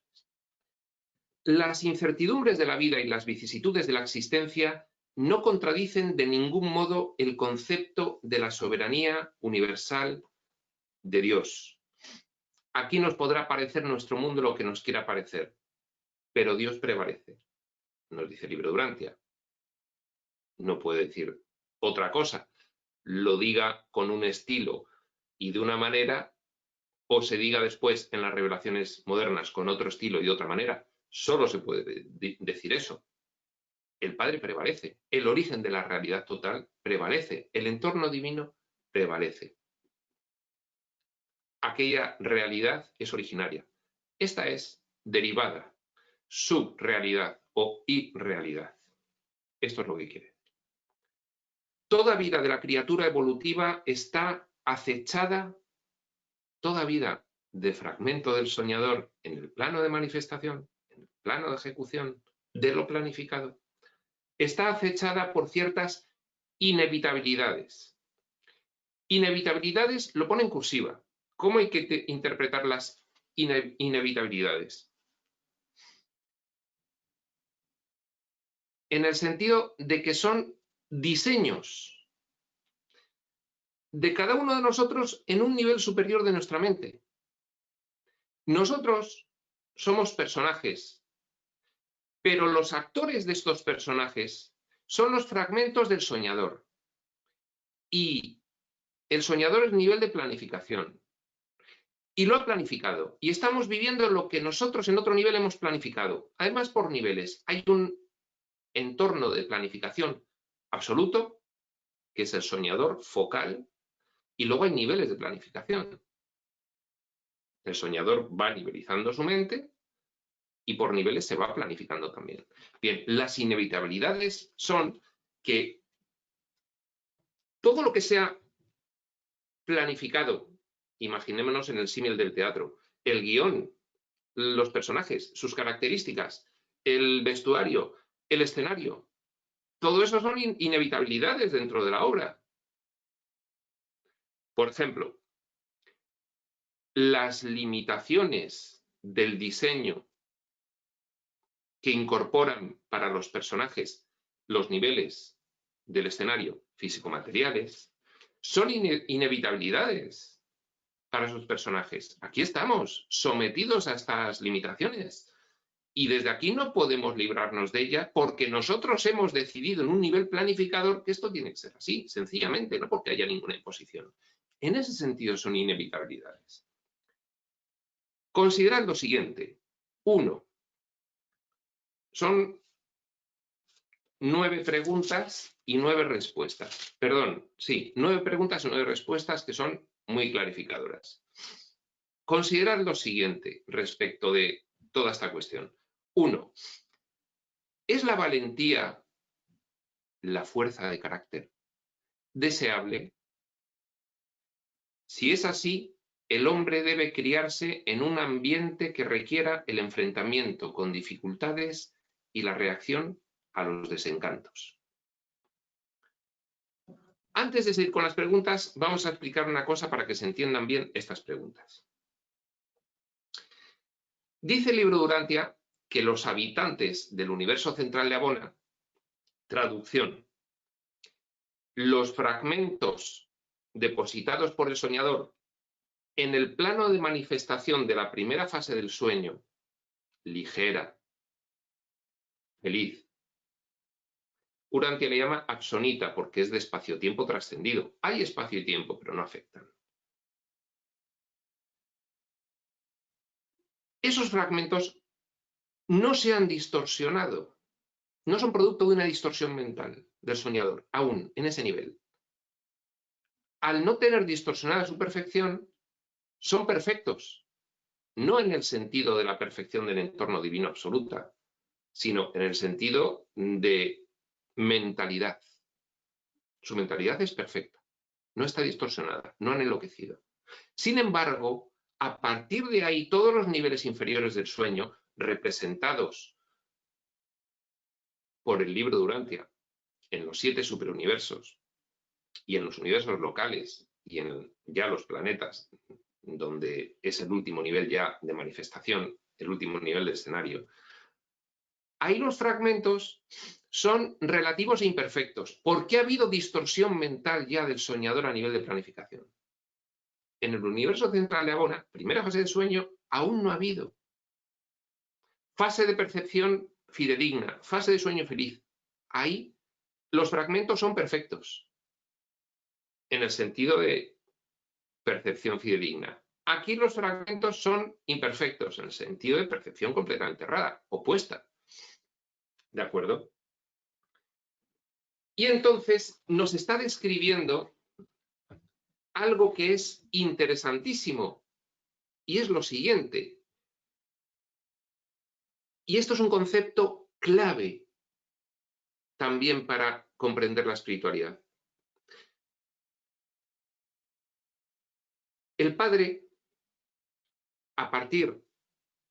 Las incertidumbres de la vida y las vicisitudes de la existencia no contradicen de ningún modo el concepto de la soberanía universal de Dios. Aquí nos podrá parecer nuestro mundo lo que nos quiera parecer, pero Dios prevalece, nos dice el libro de Urantia. No puede decir otra cosa, lo diga con un estilo y de una manera, o se diga después en las revelaciones modernas con otro estilo y de otra manera. Solo se puede decir eso. El Padre prevalece, el origen de la realidad total prevalece, el entorno divino prevalece. Aquella realidad es originaria. Esta es derivada, subrealidad o irrealidad. Esto es lo que quiere. Toda vida de la criatura evolutiva está acechada, toda vida de fragmento del soñador en el plano de manifestación, en el plano de ejecución de lo planificado, está acechada por ciertas inevitabilidades. Inevitabilidades lo pone en cursiva. ¿Cómo hay que interpretar las inevitabilidades? En el sentido de que son diseños de cada uno de nosotros en un nivel superior de nuestra mente. Nosotros somos personajes, pero los actores de estos personajes son los fragmentos del soñador. Y el soñador es nivel de planificación. Y lo ha planificado. Y estamos viviendo lo que nosotros en otro nivel hemos planificado. Además, por niveles. Hay un entorno de planificación absoluto, que es el soñador focal, y luego hay niveles de planificación. El soñador va nivelizando su mente y por niveles se va planificando también. Bien, las inevitabilidades son que todo lo que sea planificado, imaginémonos en el símil del teatro, el guión, los personajes, sus características, el vestuario, el escenario, todo eso son inevitabilidades dentro de la obra. Por ejemplo, las limitaciones del diseño que incorporan para los personajes los niveles del escenario físico-materiales son inevitabilidades para sus personajes. Aquí estamos, sometidos a estas limitaciones. Y desde aquí no podemos librarnos de ella porque nosotros hemos decidido en un nivel planificador que esto tiene que ser así, sencillamente, no porque haya ninguna imposición. En ese sentido son inevitabilidades. Considerad lo siguiente. 1. Son 9 preguntas y 9 respuestas. Perdón, sí, 9 preguntas y 9 respuestas que son muy clarificadoras. Considerad lo siguiente respecto de toda esta cuestión. 1. ¿Es la valentía la fuerza de carácter deseable? Si es así, el hombre debe criarse en un ambiente que requiera el enfrentamiento con dificultades y la reacción a los desencantos. Antes de seguir con las preguntas, vamos a explicar una cosa para que se entiendan bien estas preguntas. Dice el libro Durantia que los habitantes del universo central de Abona, traducción, los fragmentos depositados por el soñador en el plano de manifestación de la primera fase del sueño, ligera, feliz, Urantia le llama axonita porque es de espacio-tiempo trascendido. Hay espacio y tiempo, pero no afectan. Esos fragmentos no se han distorsionado, no son producto de una distorsión mental del soñador, aún en ese nivel. Al no tener distorsionada su perfección, son perfectos, no en el sentido de la perfección del entorno divino absoluta, sino en el sentido de mentalidad. Su mentalidad es perfecta, no está distorsionada, no han enloquecido. Sin embargo, a partir de ahí, todos los niveles inferiores del sueño, representados por el libro Durantia, en los 7 superuniversos y en los universos locales y en ya los planetas, donde es el último nivel ya de manifestación, el último nivel de escenario, ahí los fragmentos son relativos e imperfectos. ¿Por qué ha habido distorsión mental ya del soñador a nivel de planificación? En el universo central de Abona, primera fase de sueño, aún no ha habido. Fase de percepción fidedigna, fase de sueño feliz. Ahí los fragmentos son perfectos, en el sentido de percepción fidedigna. Aquí los fragmentos son imperfectos, en el sentido de percepción completamente errada, opuesta. ¿De acuerdo? Y entonces nos está describiendo algo que es interesantísimo, y es lo siguiente. Y esto es un concepto clave también para comprender la espiritualidad. El padre, a partir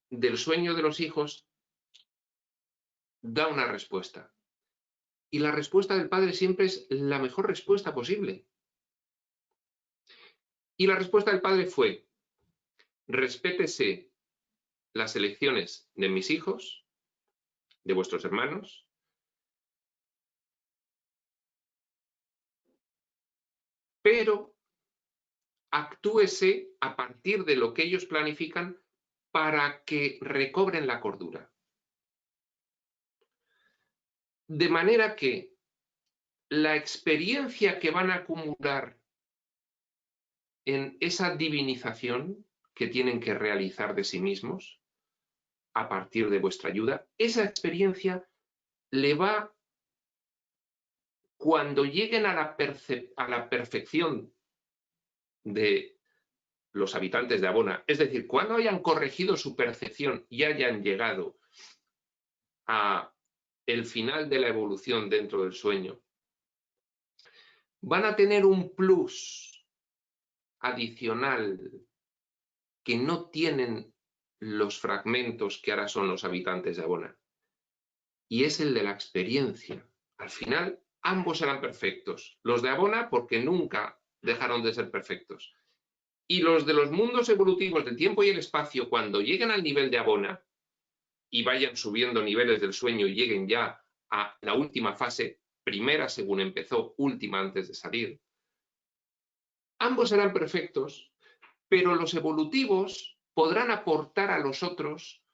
del sueño de los hijos, da una respuesta. Y la respuesta del padre siempre es la mejor respuesta posible. Y la respuesta del padre fue: respétese las elecciones de mis hijos, de vuestros hermanos, pero actúese a partir de lo que ellos planifican para que recobren la cordura. De manera que la experiencia que van a acumular en esa divinización que tienen que realizar de sí mismos a partir de vuestra ayuda, esa experiencia le va, cuando lleguen a la perfección de los habitantes de Abona, es decir, cuando hayan corregido su percepción y hayan llegado a el final de la evolución dentro del sueño, van a tener un plus adicional que no tienen los fragmentos que ahora son los habitantes de Abona, y es el de la experiencia. Al final, ambos serán perfectos. Los de Abona porque nunca dejaron de ser perfectos. Y los de los mundos evolutivos del tiempo y el espacio, cuando lleguen al nivel de Abona y vayan subiendo niveles del sueño y lleguen ya a la última fase, primera según empezó, última antes de salir, ambos serán perfectos, pero los evolutivos podrán aportar a los otros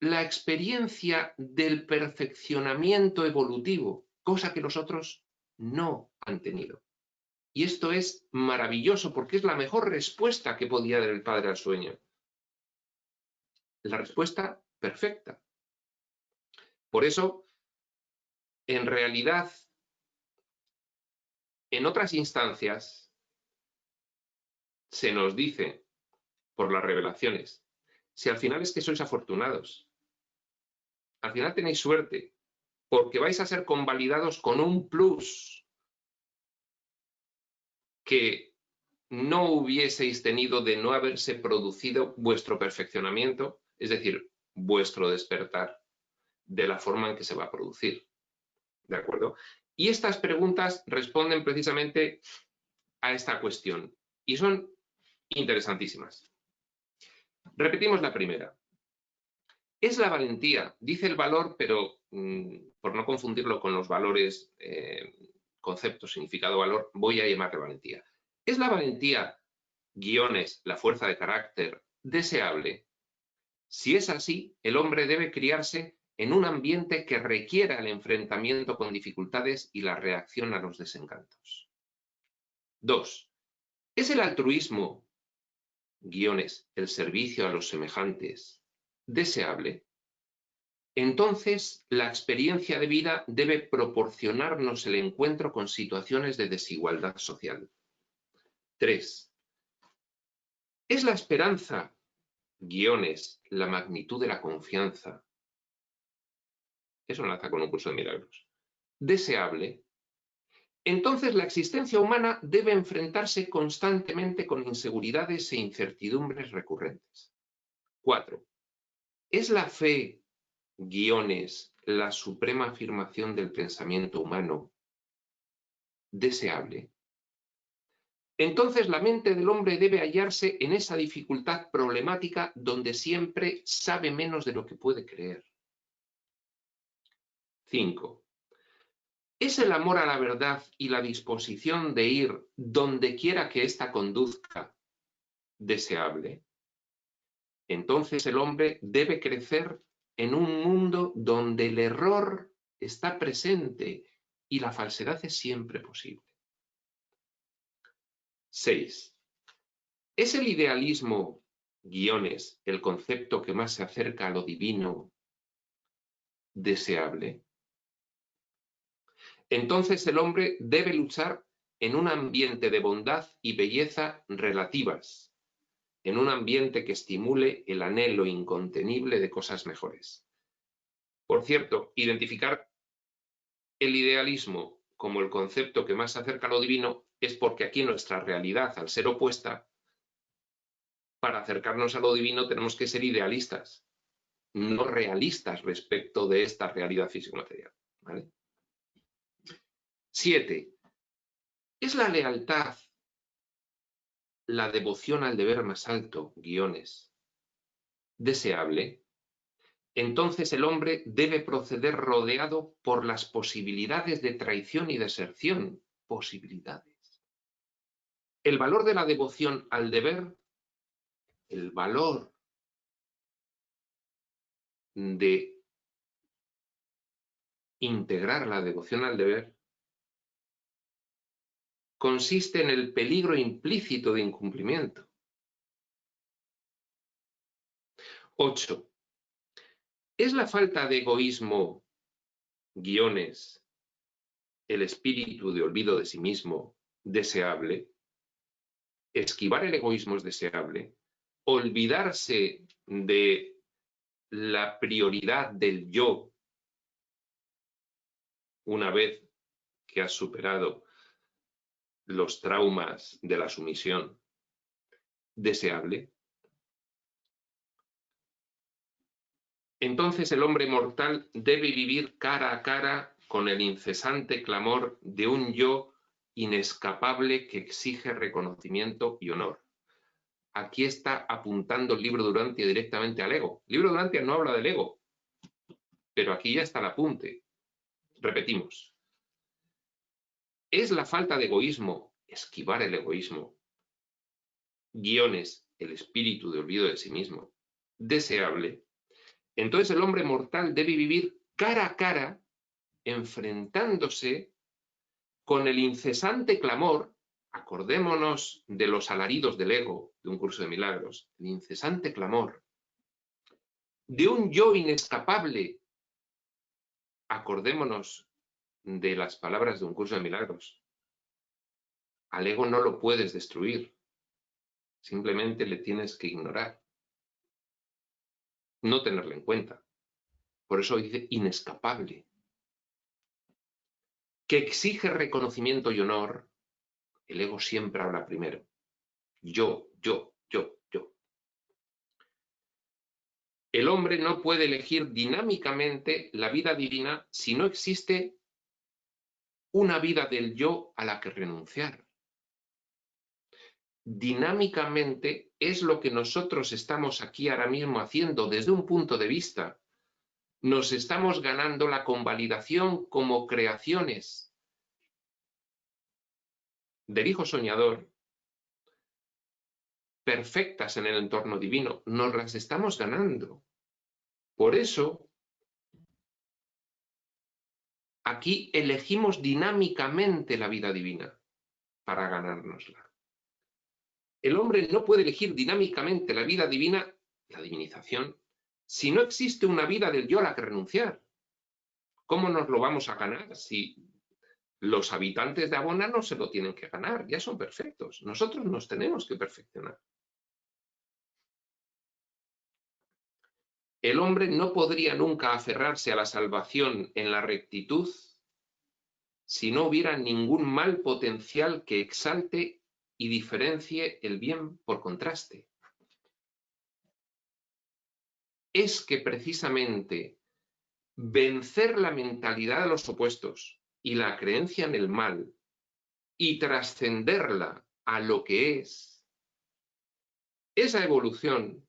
la experiencia del perfeccionamiento evolutivo, cosa que los otros no han tenido. Y esto es maravilloso porque es la mejor respuesta que podía dar el padre al sueño. La respuesta perfecta. Por eso, en realidad, en otras instancias, se nos dice por las revelaciones, si al final es que sois afortunados, al final tenéis suerte, porque vais a ser convalidados con un plus que no hubieseis tenido de no haberse producido vuestro perfeccionamiento, es decir, vuestro despertar, de la forma en que se va a producir. ¿De acuerdo? Y estas preguntas responden precisamente a esta cuestión y son interesantísimas. Repetimos la primera. Es la valentía, dice el valor, pero por no confundirlo con los valores, concepto, significado, valor, voy a llamarle valentía. ¿Es la valentía, guiones, la fuerza de carácter, deseable? Si es así, el hombre debe criarse en un ambiente que requiera el enfrentamiento con dificultades y la reacción a los desencantos. 2. ¿Es el altruismo, guiones, el servicio a los semejantes, deseable? Entonces, la experiencia de vida debe proporcionarnos el encuentro con situaciones de desigualdad social. 3. ¿Es la esperanza, guiones, la magnitud de la confianza? Eso enlaza con un curso de milagros. Deseable. Entonces la existencia humana debe enfrentarse constantemente con inseguridades e incertidumbres recurrentes. 4. ¿Es la fe, guiones, la suprema afirmación del pensamiento humano, deseable? Entonces la mente del hombre debe hallarse en esa dificultad problemática donde siempre sabe menos de lo que puede creer. 5. ¿Es el amor a la verdad y la disposición de ir donde quiera que ésta conduzca deseable? Entonces el hombre debe crecer en un mundo donde el error está presente y la falsedad es siempre posible. 6. ¿Es el idealismo, guiones, el concepto que más se acerca a lo divino, deseable? Entonces el hombre debe luchar en un ambiente de bondad y belleza relativas, en un ambiente que estimule el anhelo incontenible de cosas mejores. Por cierto, identificar el idealismo como el concepto que más se acerca a lo divino es porque aquí nuestra realidad, al ser opuesta, para acercarnos a lo divino tenemos que ser idealistas, no realistas respecto de esta realidad físico-material. ¿Vale? 7. ¿Es la lealtad, la devoción al deber más alto, guiones, deseable? Entonces el hombre debe proceder rodeado por las posibilidades de traición y deserción. Posibilidades. El valor de la devoción al deber, el valor de integrar la devoción al deber, consiste en el peligro implícito de incumplimiento. 8. ¿Es la falta de egoísmo, guiones, el espíritu de olvido de sí mismo, deseable? Esquivar el egoísmo es deseable. Olvidarse de la prioridad del yo una vez que has superado los traumas de la sumisión, deseable. Entonces el hombre mortal debe vivir cara a cara con el incesante clamor de un yo inescapable que exige reconocimiento y honor. Aquí está apuntando el libro Durantia directamente al ego. El libro Durantia no habla del ego, pero aquí ya está el apunte. Repetimos. Es la falta de egoísmo, esquivar el egoísmo, guiones, el espíritu de olvido de sí mismo, deseable. Entonces el hombre mortal debe vivir cara a cara, enfrentándose con el incesante clamor, acordémonos de los alaridos del ego de un curso de milagros, el incesante clamor de un yo inescapable, acordémonos de las palabras de un curso de milagros. Al ego no lo puedes destruir, simplemente le tienes que ignorar, no tenerle en cuenta. Por eso dice inescapable, que exige reconocimiento y honor. El ego siempre habla primero. Yo. El hombre no puede elegir dinámicamente la vida divina si no existe una vida del yo a la que renunciar. Dinámicamente es lo que nosotros estamos aquí ahora mismo haciendo desde un punto de vista. Nos estamos ganando la convalidación como creaciones del Hijo Soñador, perfectas en el entorno divino. Nos las estamos ganando. Por eso, aquí elegimos dinámicamente la vida divina para ganárnosla. El hombre no puede elegir dinámicamente la vida divina, la divinización, si no existe una vida del yo a la que renunciar. ¿Cómo nos lo vamos a ganar si los habitantes de Abona no se lo tienen que ganar? Ya son perfectos. Nosotros nos tenemos que perfeccionar. El hombre no podría nunca aferrarse a la salvación en la rectitud si no hubiera ningún mal potencial que exalte y diferencie el bien por contraste. Es que precisamente vencer la mentalidad de los opuestos y la creencia en el mal y trascenderla a lo que es, esa evolución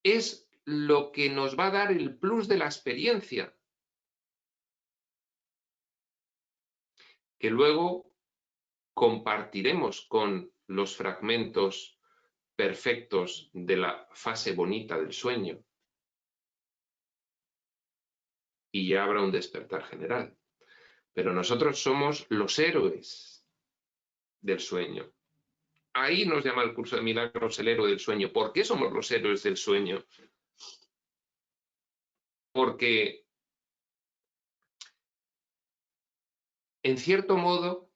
es lo que nos va a dar el plus de la experiencia, que luego compartiremos con los fragmentos perfectos de la fase bonita del sueño. Y ya habrá un despertar general. Pero nosotros somos los héroes del sueño. Ahí nos llama el curso de milagros el héroe del sueño. ¿Por qué somos los héroes del sueño? Porque, en cierto modo,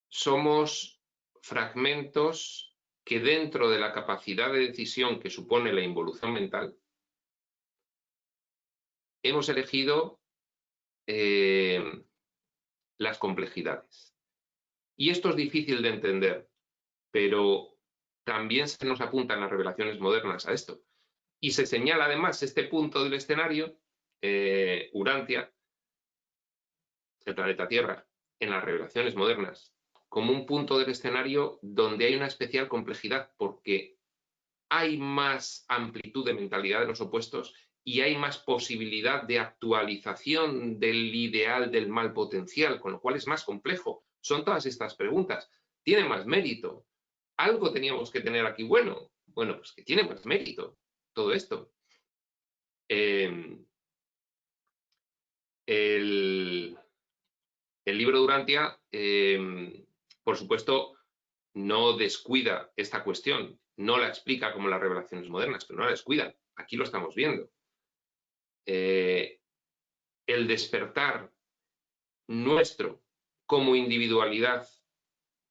somos fragmentos que dentro de la capacidad de decisión que supone la involución mental, hemos elegido las complejidades. Y esto es difícil de entender, pero también se nos apuntan las revelaciones modernas a esto. Y se señala además este punto del escenario, Urantia, el planeta Tierra, en las revelaciones modernas, como un punto del escenario donde hay una especial complejidad, porque hay más amplitud de mentalidad de los opuestos y hay más posibilidad de actualización del ideal del mal potencial, con lo cual es más complejo. Son todas estas preguntas. ¿Tiene más mérito? Algo teníamos que tener aquí bueno. Bueno, pues que tiene más mérito todo esto. El libro de Urantia, por supuesto, no descuida esta cuestión, no la explica como las revelaciones modernas, pero no la descuida. Aquí lo estamos viendo. El despertar nuestro como individualidad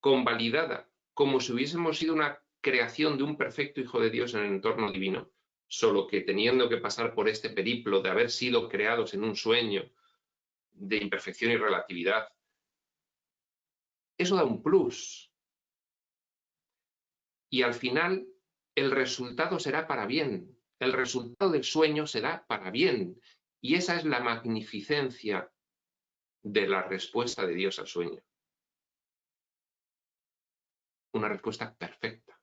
convalidada, como si hubiésemos sido una creación de un perfecto Hijo de Dios en el entorno divino, solo que teniendo que pasar por este periplo de haber sido creados en un sueño de imperfección y relatividad, eso da un plus. Y al final el resultado será para bien, el resultado del sueño será para bien. Y esa es la magnificencia de la respuesta de Dios al sueño. Una respuesta perfecta.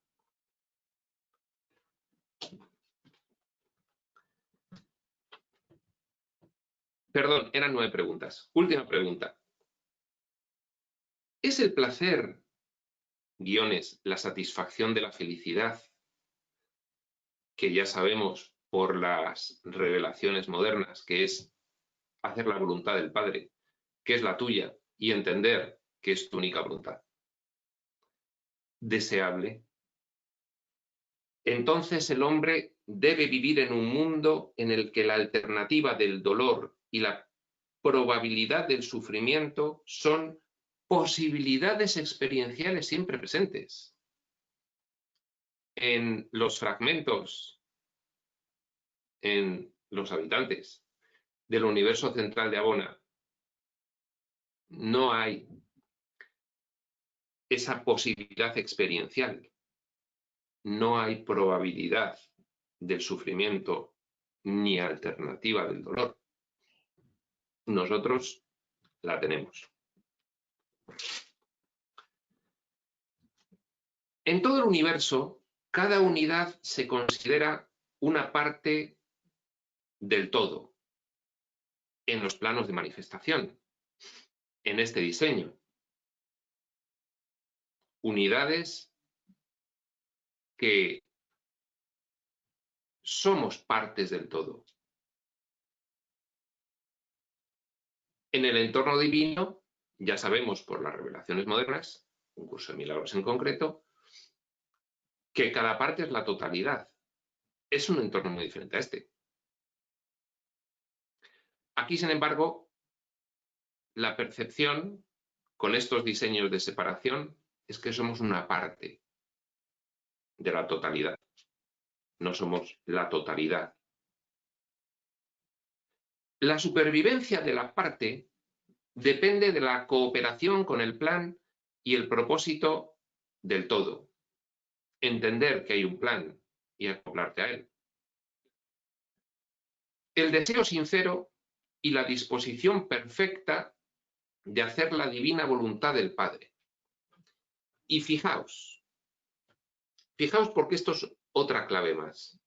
Perdón, eran 9 preguntas. Última pregunta. ¿Es el placer, guiones, la satisfacción de la felicidad, que ya sabemos por las revelaciones modernas, que es hacer la voluntad del Padre, que es la tuya, y entender que es tu única voluntad, deseable? Entonces el hombre debe vivir en un mundo en el que la alternativa del dolor y la probabilidad del sufrimiento son posibilidades experienciales siempre presentes. En los fragmentos, en los habitantes del universo central de Abona, no hay esa posibilidad experiencial. No hay probabilidad del sufrimiento ni alternativa del dolor. Nosotros la tenemos. En todo el universo, cada unidad se considera una parte del todo en los planos de manifestación, en este diseño. Unidades que somos partes del todo. En el entorno divino, ya sabemos por las revelaciones modernas, un curso de milagros en concreto, que cada parte es la totalidad. Es un entorno muy diferente a este. Aquí, sin embargo, la percepción con estos diseños de separación es que somos una parte de la totalidad. No somos la totalidad. La supervivencia de la parte depende de la cooperación con el plan y el propósito del todo. Entender que hay un plan y acoplarte a él. El deseo sincero y la disposición perfecta de hacer la divina voluntad del Padre. Y fijaos porque esto es otra clave más.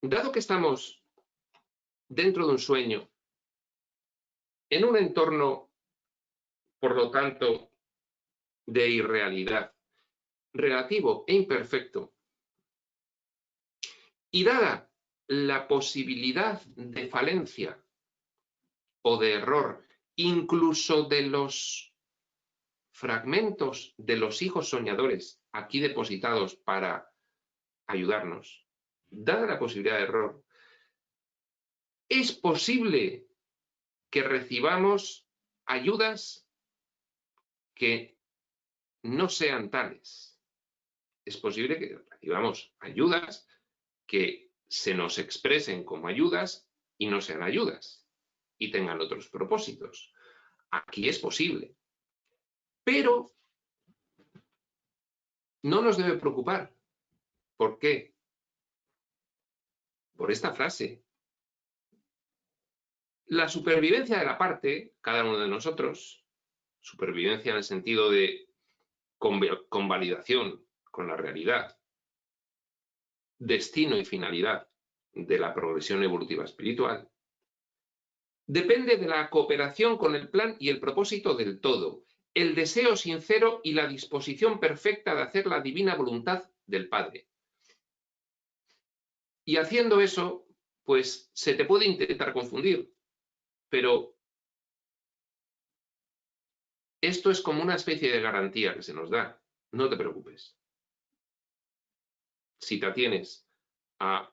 Dado que estamos dentro de un sueño, en un entorno, por lo tanto, de irrealidad, relativo e imperfecto, y dada la posibilidad de falencia o de error, incluso de los fragmentos de los hijos soñadores aquí depositados para ayudarnos, dada la posibilidad de error, es posible que recibamos ayudas que no sean tales. Es posible que recibamos ayudas que se nos expresen como ayudas y no sean ayudas y tengan otros propósitos. Aquí es posible. Pero no nos debe preocupar, ¿Por qué? Por esta frase. La supervivencia de la parte, cada uno de nosotros, supervivencia en el sentido de convalidación con la realidad, destino y finalidad de la progresión evolutiva espiritual, depende de la cooperación con el plan y el propósito del todo, el deseo sincero y la disposición perfecta de hacer la divina voluntad del Padre. Y haciendo eso, pues se te puede intentar confundir, pero esto es como una especie de garantía que se nos da. No te preocupes. Si te atienes a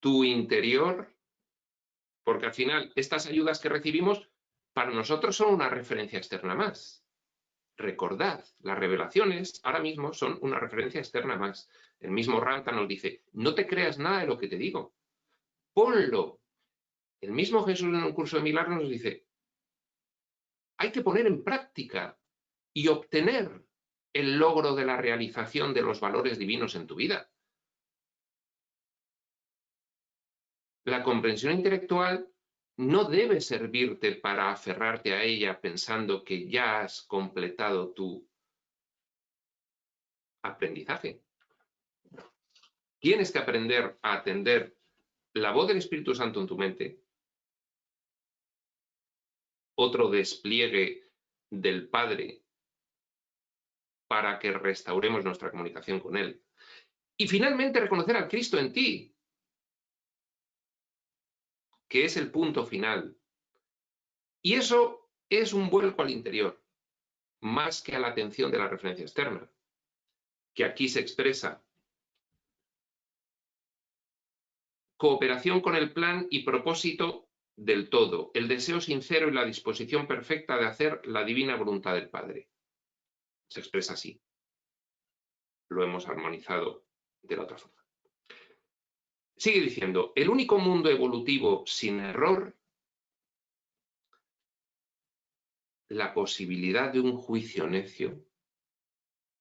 tu interior, porque al final estas ayudas que recibimos para nosotros son una referencia externa más. Recordad, las revelaciones ahora mismo son una referencia externa más. El mismo Ramtha nos dice, no te creas nada de lo que te digo. Ponlo. El mismo Jesús en un curso de milagros nos dice, hay que poner en práctica y obtener el logro de la realización de los valores divinos en tu vida. La comprensión intelectual no debe servirte para aferrarte a ella pensando que ya has completado tu aprendizaje. Tienes que aprender a atender la voz del Espíritu Santo en tu mente, otro despliegue del Padre para que restauremos nuestra comunicación con Él. Y finalmente reconocer al Cristo en ti, que es el punto final. Y eso es un vuelco al interior, más que a la atención de la referencia externa, que aquí se expresa cooperación con el plan y propósito del todo, el deseo sincero y la disposición perfecta de hacer la divina voluntad del Padre. Se expresa así. Lo hemos armonizado de la otra forma. Sigue diciendo, el único mundo evolutivo sin error, la posibilidad de un juicio necio,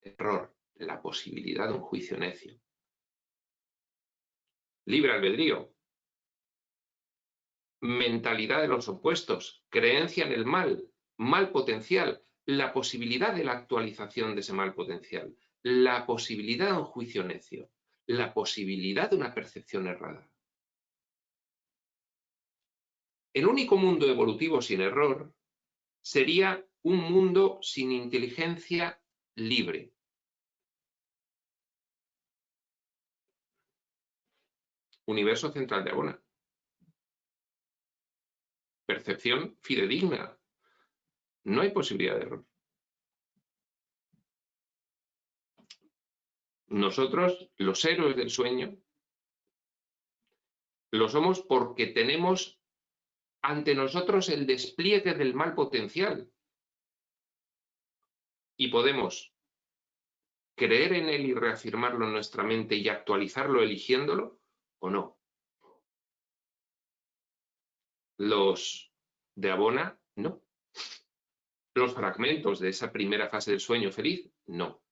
error, la posibilidad de un juicio necio. Libre albedrío, mentalidad de los opuestos, creencia en el mal, mal potencial, la posibilidad de la actualización de ese mal potencial, la posibilidad de un juicio necio, la posibilidad de una percepción errada. El único mundo evolutivo sin error sería un mundo sin inteligencia libre. Universo central de Abona. Percepción fidedigna. No hay posibilidad de error. Nosotros, los héroes del sueño, lo somos porque tenemos ante nosotros el despliegue del mal potencial y podemos creer en él y reafirmarlo en nuestra mente y actualizarlo eligiéndolo o no. Los de Abona, no. Los fragmentos de esa primera fase del sueño feliz, no.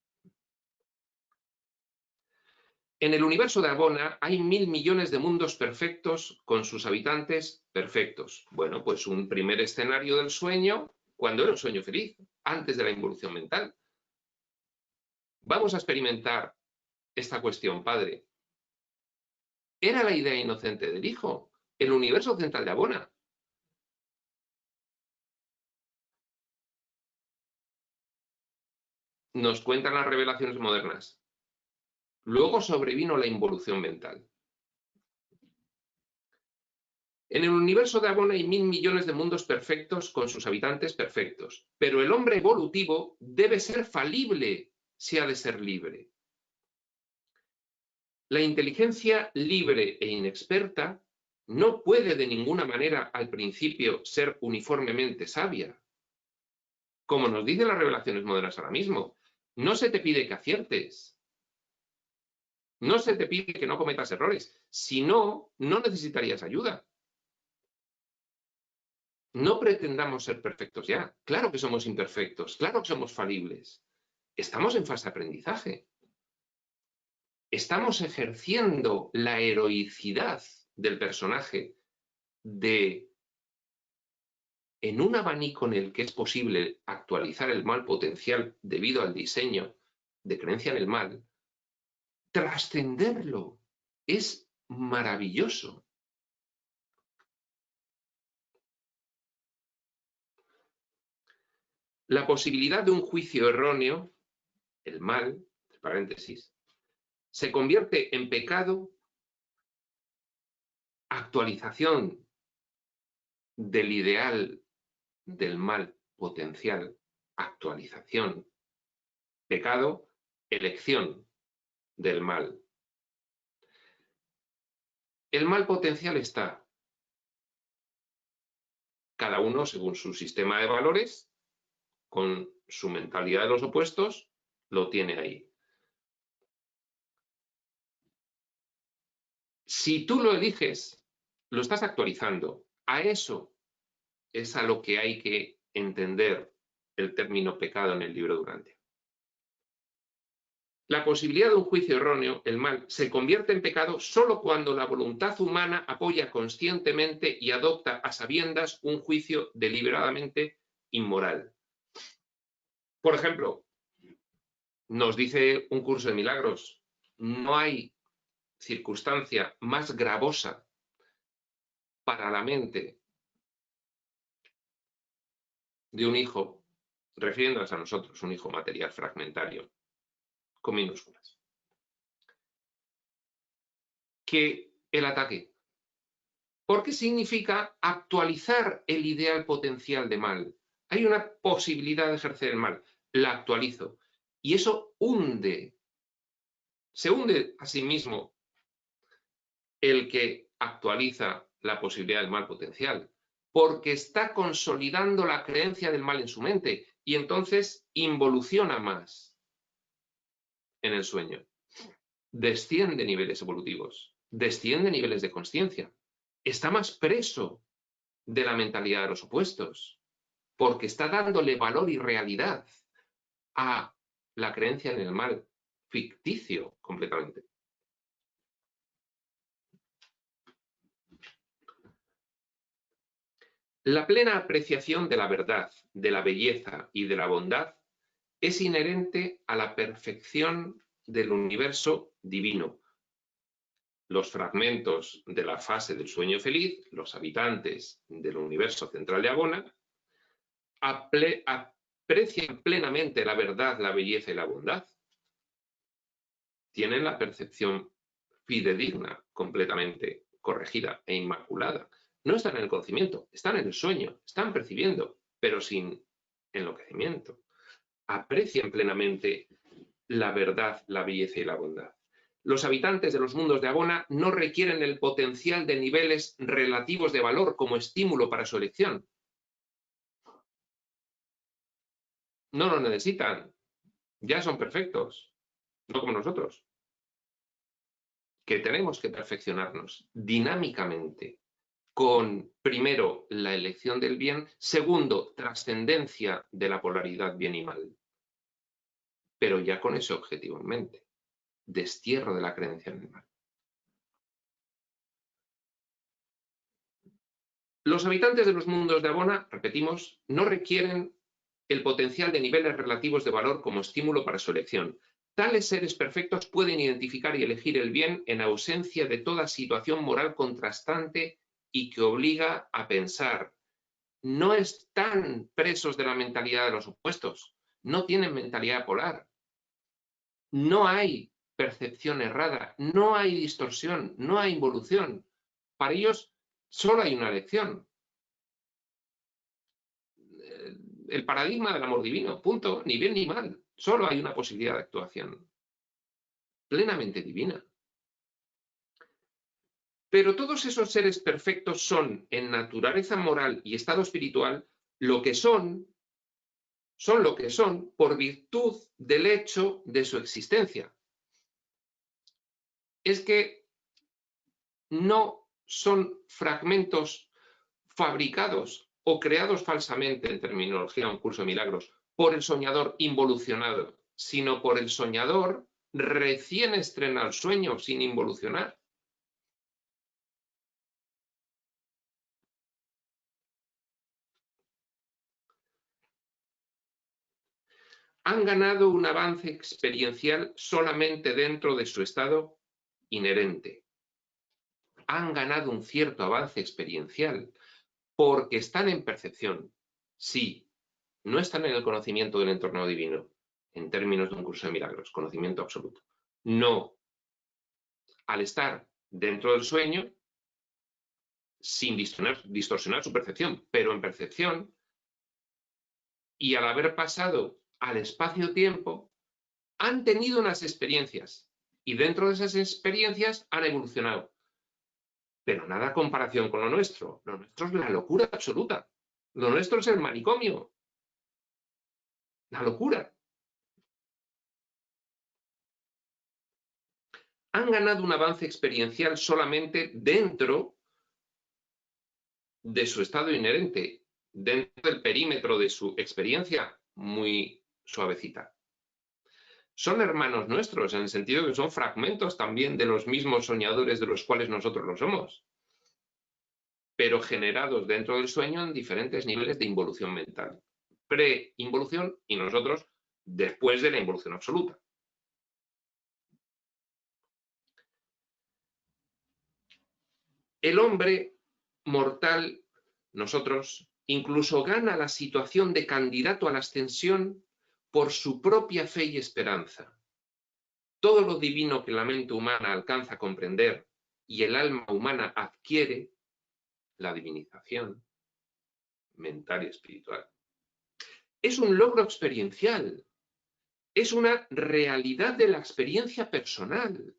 En el universo de Abona hay 1000 millones de mundos perfectos con sus habitantes perfectos. Bueno, pues un primer escenario del sueño, cuando era un sueño feliz, antes de la involución mental. Vamos a experimentar esta cuestión, Padre. Era la idea inocente del Hijo, el universo central de Abona. Nos cuentan las revelaciones modernas. Luego sobrevino la involución mental. En el universo de Abona hay 1000 millones de mundos perfectos con sus habitantes perfectos, pero el hombre evolutivo debe ser falible si ha de ser libre. La inteligencia libre e inexperta no puede de ninguna manera al principio ser uniformemente sabia. Como nos dicen las revelaciones modernas ahora mismo, no se te pide que aciertes. No se te pide que no cometas errores. Si no, no necesitarías ayuda. No pretendamos ser perfectos ya. Claro que somos imperfectos, claro que somos falibles. Estamos en fase de aprendizaje. estamos ejerciendo la heroicidad del personaje en un abanico en el que es posible actualizar el mal potencial debido al diseño de creencia en el mal, trascenderlo es maravilloso. La posibilidad de un juicio erróneo, el mal, entre paréntesis, se convierte en pecado, actualización del ideal del mal potencial, actualización, pecado, elección del mal. El mal potencial está, cada uno según su sistema de valores, con su mentalidad de los opuestos, lo tiene ahí. Si tú lo eliges, lo estás actualizando. A eso es a lo que hay que entender el término pecado en el libro Durantia. La posibilidad de un juicio erróneo, el mal, se convierte en pecado solo cuando la voluntad humana apoya conscientemente y adopta a sabiendas un juicio deliberadamente inmoral. Por ejemplo, nos dice un curso de milagros, no hay circunstancia más gravosa para la mente de un hijo, refiriéndonos a nosotros, un hijo material fragmentario, con minúsculas, que el ataque. Porque significa actualizar el ideal potencial de mal. Hay una posibilidad de ejercer el mal, la actualizo. Y eso hunde, se hunde a sí mismo el que actualiza la posibilidad del mal potencial, porque está consolidando la creencia del mal en su mente y entonces involuciona más en el sueño. Desciende niveles evolutivos, desciende niveles de consciencia, está más preso de la mentalidad de los opuestos, porque está dándole valor y realidad a la creencia en el mal ficticio completamente. La plena apreciación de la verdad, de la belleza y de la bondad es inherente a la perfección del universo divino. Los fragmentos de la fase del sueño feliz, los habitantes del universo central de Agona, aprecian plenamente la verdad, la belleza y la bondad. Tienen la percepción fidedigna, completamente corregida e inmaculada. No están en el conocimiento, están en el sueño, están percibiendo, pero sin enloquecimiento. Aprecian plenamente la verdad, la belleza y la bondad. Los habitantes de los mundos de Agona no requieren el potencial de niveles relativos de valor como estímulo para su elección. No lo necesitan, ya son perfectos, no como nosotros, que tenemos que perfeccionarnos dinámicamente con, primero, la elección del bien, segundo, trascendencia de la polaridad bien y mal, pero ya con ese objetivo en mente, destierro de la creencia en el mal. Los habitantes de los mundos de Agona, repetimos, no requieren el potencial de niveles relativos de valor como estímulo para su elección. Tales seres perfectos pueden identificar y elegir el bien en ausencia de toda situación moral contrastante y que obliga a pensar. No están presos de la mentalidad de los opuestos, no tienen mentalidad polar. No hay percepción errada, no hay distorsión, no hay involución. Para ellos solo hay una elección. El paradigma del amor divino, punto, ni bien ni mal. Solo hay una posibilidad de actuación plenamente divina. Pero todos esos seres perfectos son, en naturaleza moral y estado espiritual, lo que son lo que son por virtud del hecho de su existencia. Es que no son fragmentos fabricados o creados falsamente, en terminología de un curso de milagros, por el soñador involucionado, sino por el soñador recién estrena el sueño sin involucionar. Han ganado un avance experiencial solamente dentro de su estado inherente. Han ganado un cierto avance experiencial porque están en percepción. Sí, no están en el conocimiento del entorno divino, en términos de un curso de milagros, conocimiento absoluto. No. Al estar dentro del sueño, sin distorsionar su percepción, pero en percepción, y al haber pasado al espacio-tiempo, han tenido unas experiencias y dentro de esas experiencias han evolucionado. Pero nada comparación con lo nuestro. Lo nuestro es la locura absoluta. Lo nuestro es el manicomio. La locura. Han ganado un avance experiencial solamente dentro de su estado inherente, dentro del perímetro de su experiencia muy suavecita. Son hermanos nuestros, en el sentido de que son fragmentos también de los mismos soñadores de los cuales nosotros lo somos, pero generados dentro del sueño en diferentes niveles de involución mental. Pre-involución y nosotros después de la involución absoluta. El hombre mortal, nosotros, incluso gana la situación de candidato a la ascensión por su propia fe y esperanza. Todo lo divino que la mente humana alcanza a comprender y el alma humana adquiere, la divinización mental y espiritual, es un logro experiencial, es una realidad de la experiencia personal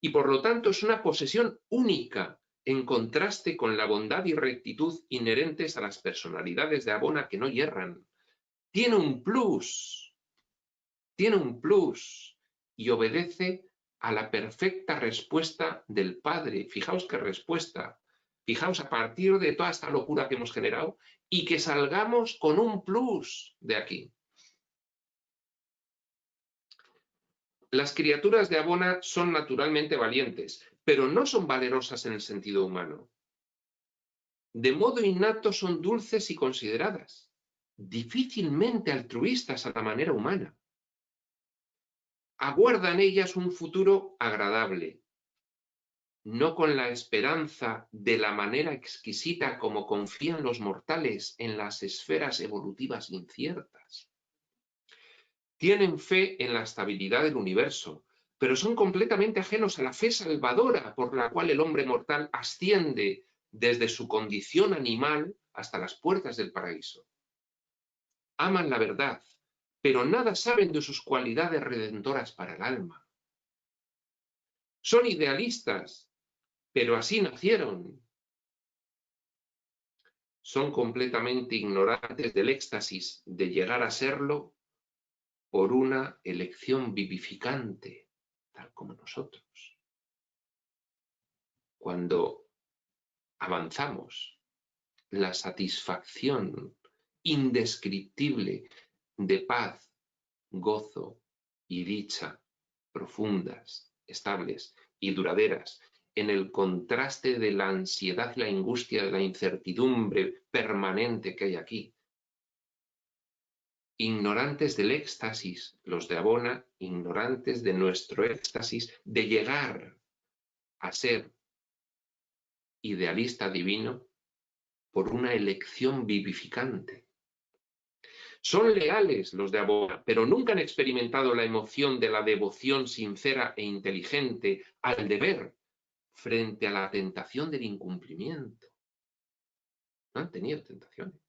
y por lo tanto es una posesión única en contraste con la bondad y rectitud inherentes a las personalidades de Abona que no yerran. Tiene un plus y obedece a la perfecta respuesta del Padre. Fijaos qué respuesta. Fijaos a partir de toda esta locura que hemos generado y que salgamos con un plus de aquí. Las criaturas de Abona son naturalmente valientes, pero no son valerosas en el sentido humano. De modo innato son dulces y consideradas, difícilmente altruistas a la manera humana. Aguardan ellas un futuro agradable, no con la esperanza de la manera exquisita como confían los mortales en las esferas evolutivas inciertas. Tienen fe en la estabilidad del universo, pero son completamente ajenos a la fe salvadora por la cual el hombre mortal asciende desde su condición animal hasta las puertas del paraíso. Aman la verdad, pero nada saben de sus cualidades redentoras para el alma. Son idealistas, pero así nacieron. Son completamente ignorantes del éxtasis de llegar a serlo por una elección vivificante, tal como nosotros. Cuando avanzamos, la satisfacción indescriptible de paz, gozo y dicha profundas, estables y duraderas, en el contraste de la ansiedad y la angustia, de la incertidumbre permanente que hay aquí. Ignorantes del éxtasis, los de Abona, ignorantes de nuestro éxtasis de llegar a ser idealista divino por una elección vivificante. Son leales los de Abona, pero nunca han experimentado la emoción de la devoción sincera e inteligente al deber frente a la tentación del incumplimiento. No han tenido tentaciones.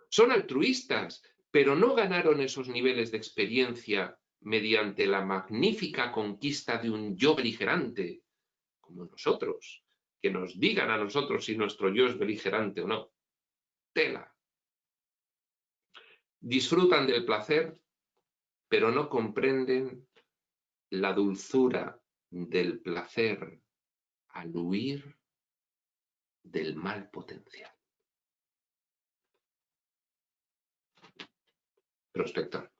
Son altruistas, pero no ganaron esos niveles de experiencia mediante la magnífica conquista de un yo beligerante, como nosotros, que nos digan a nosotros si nuestro yo es beligerante o no. Tela. Disfrutan del placer, pero no comprenden la dulzura del placer al huir del mal potencial. Prospector.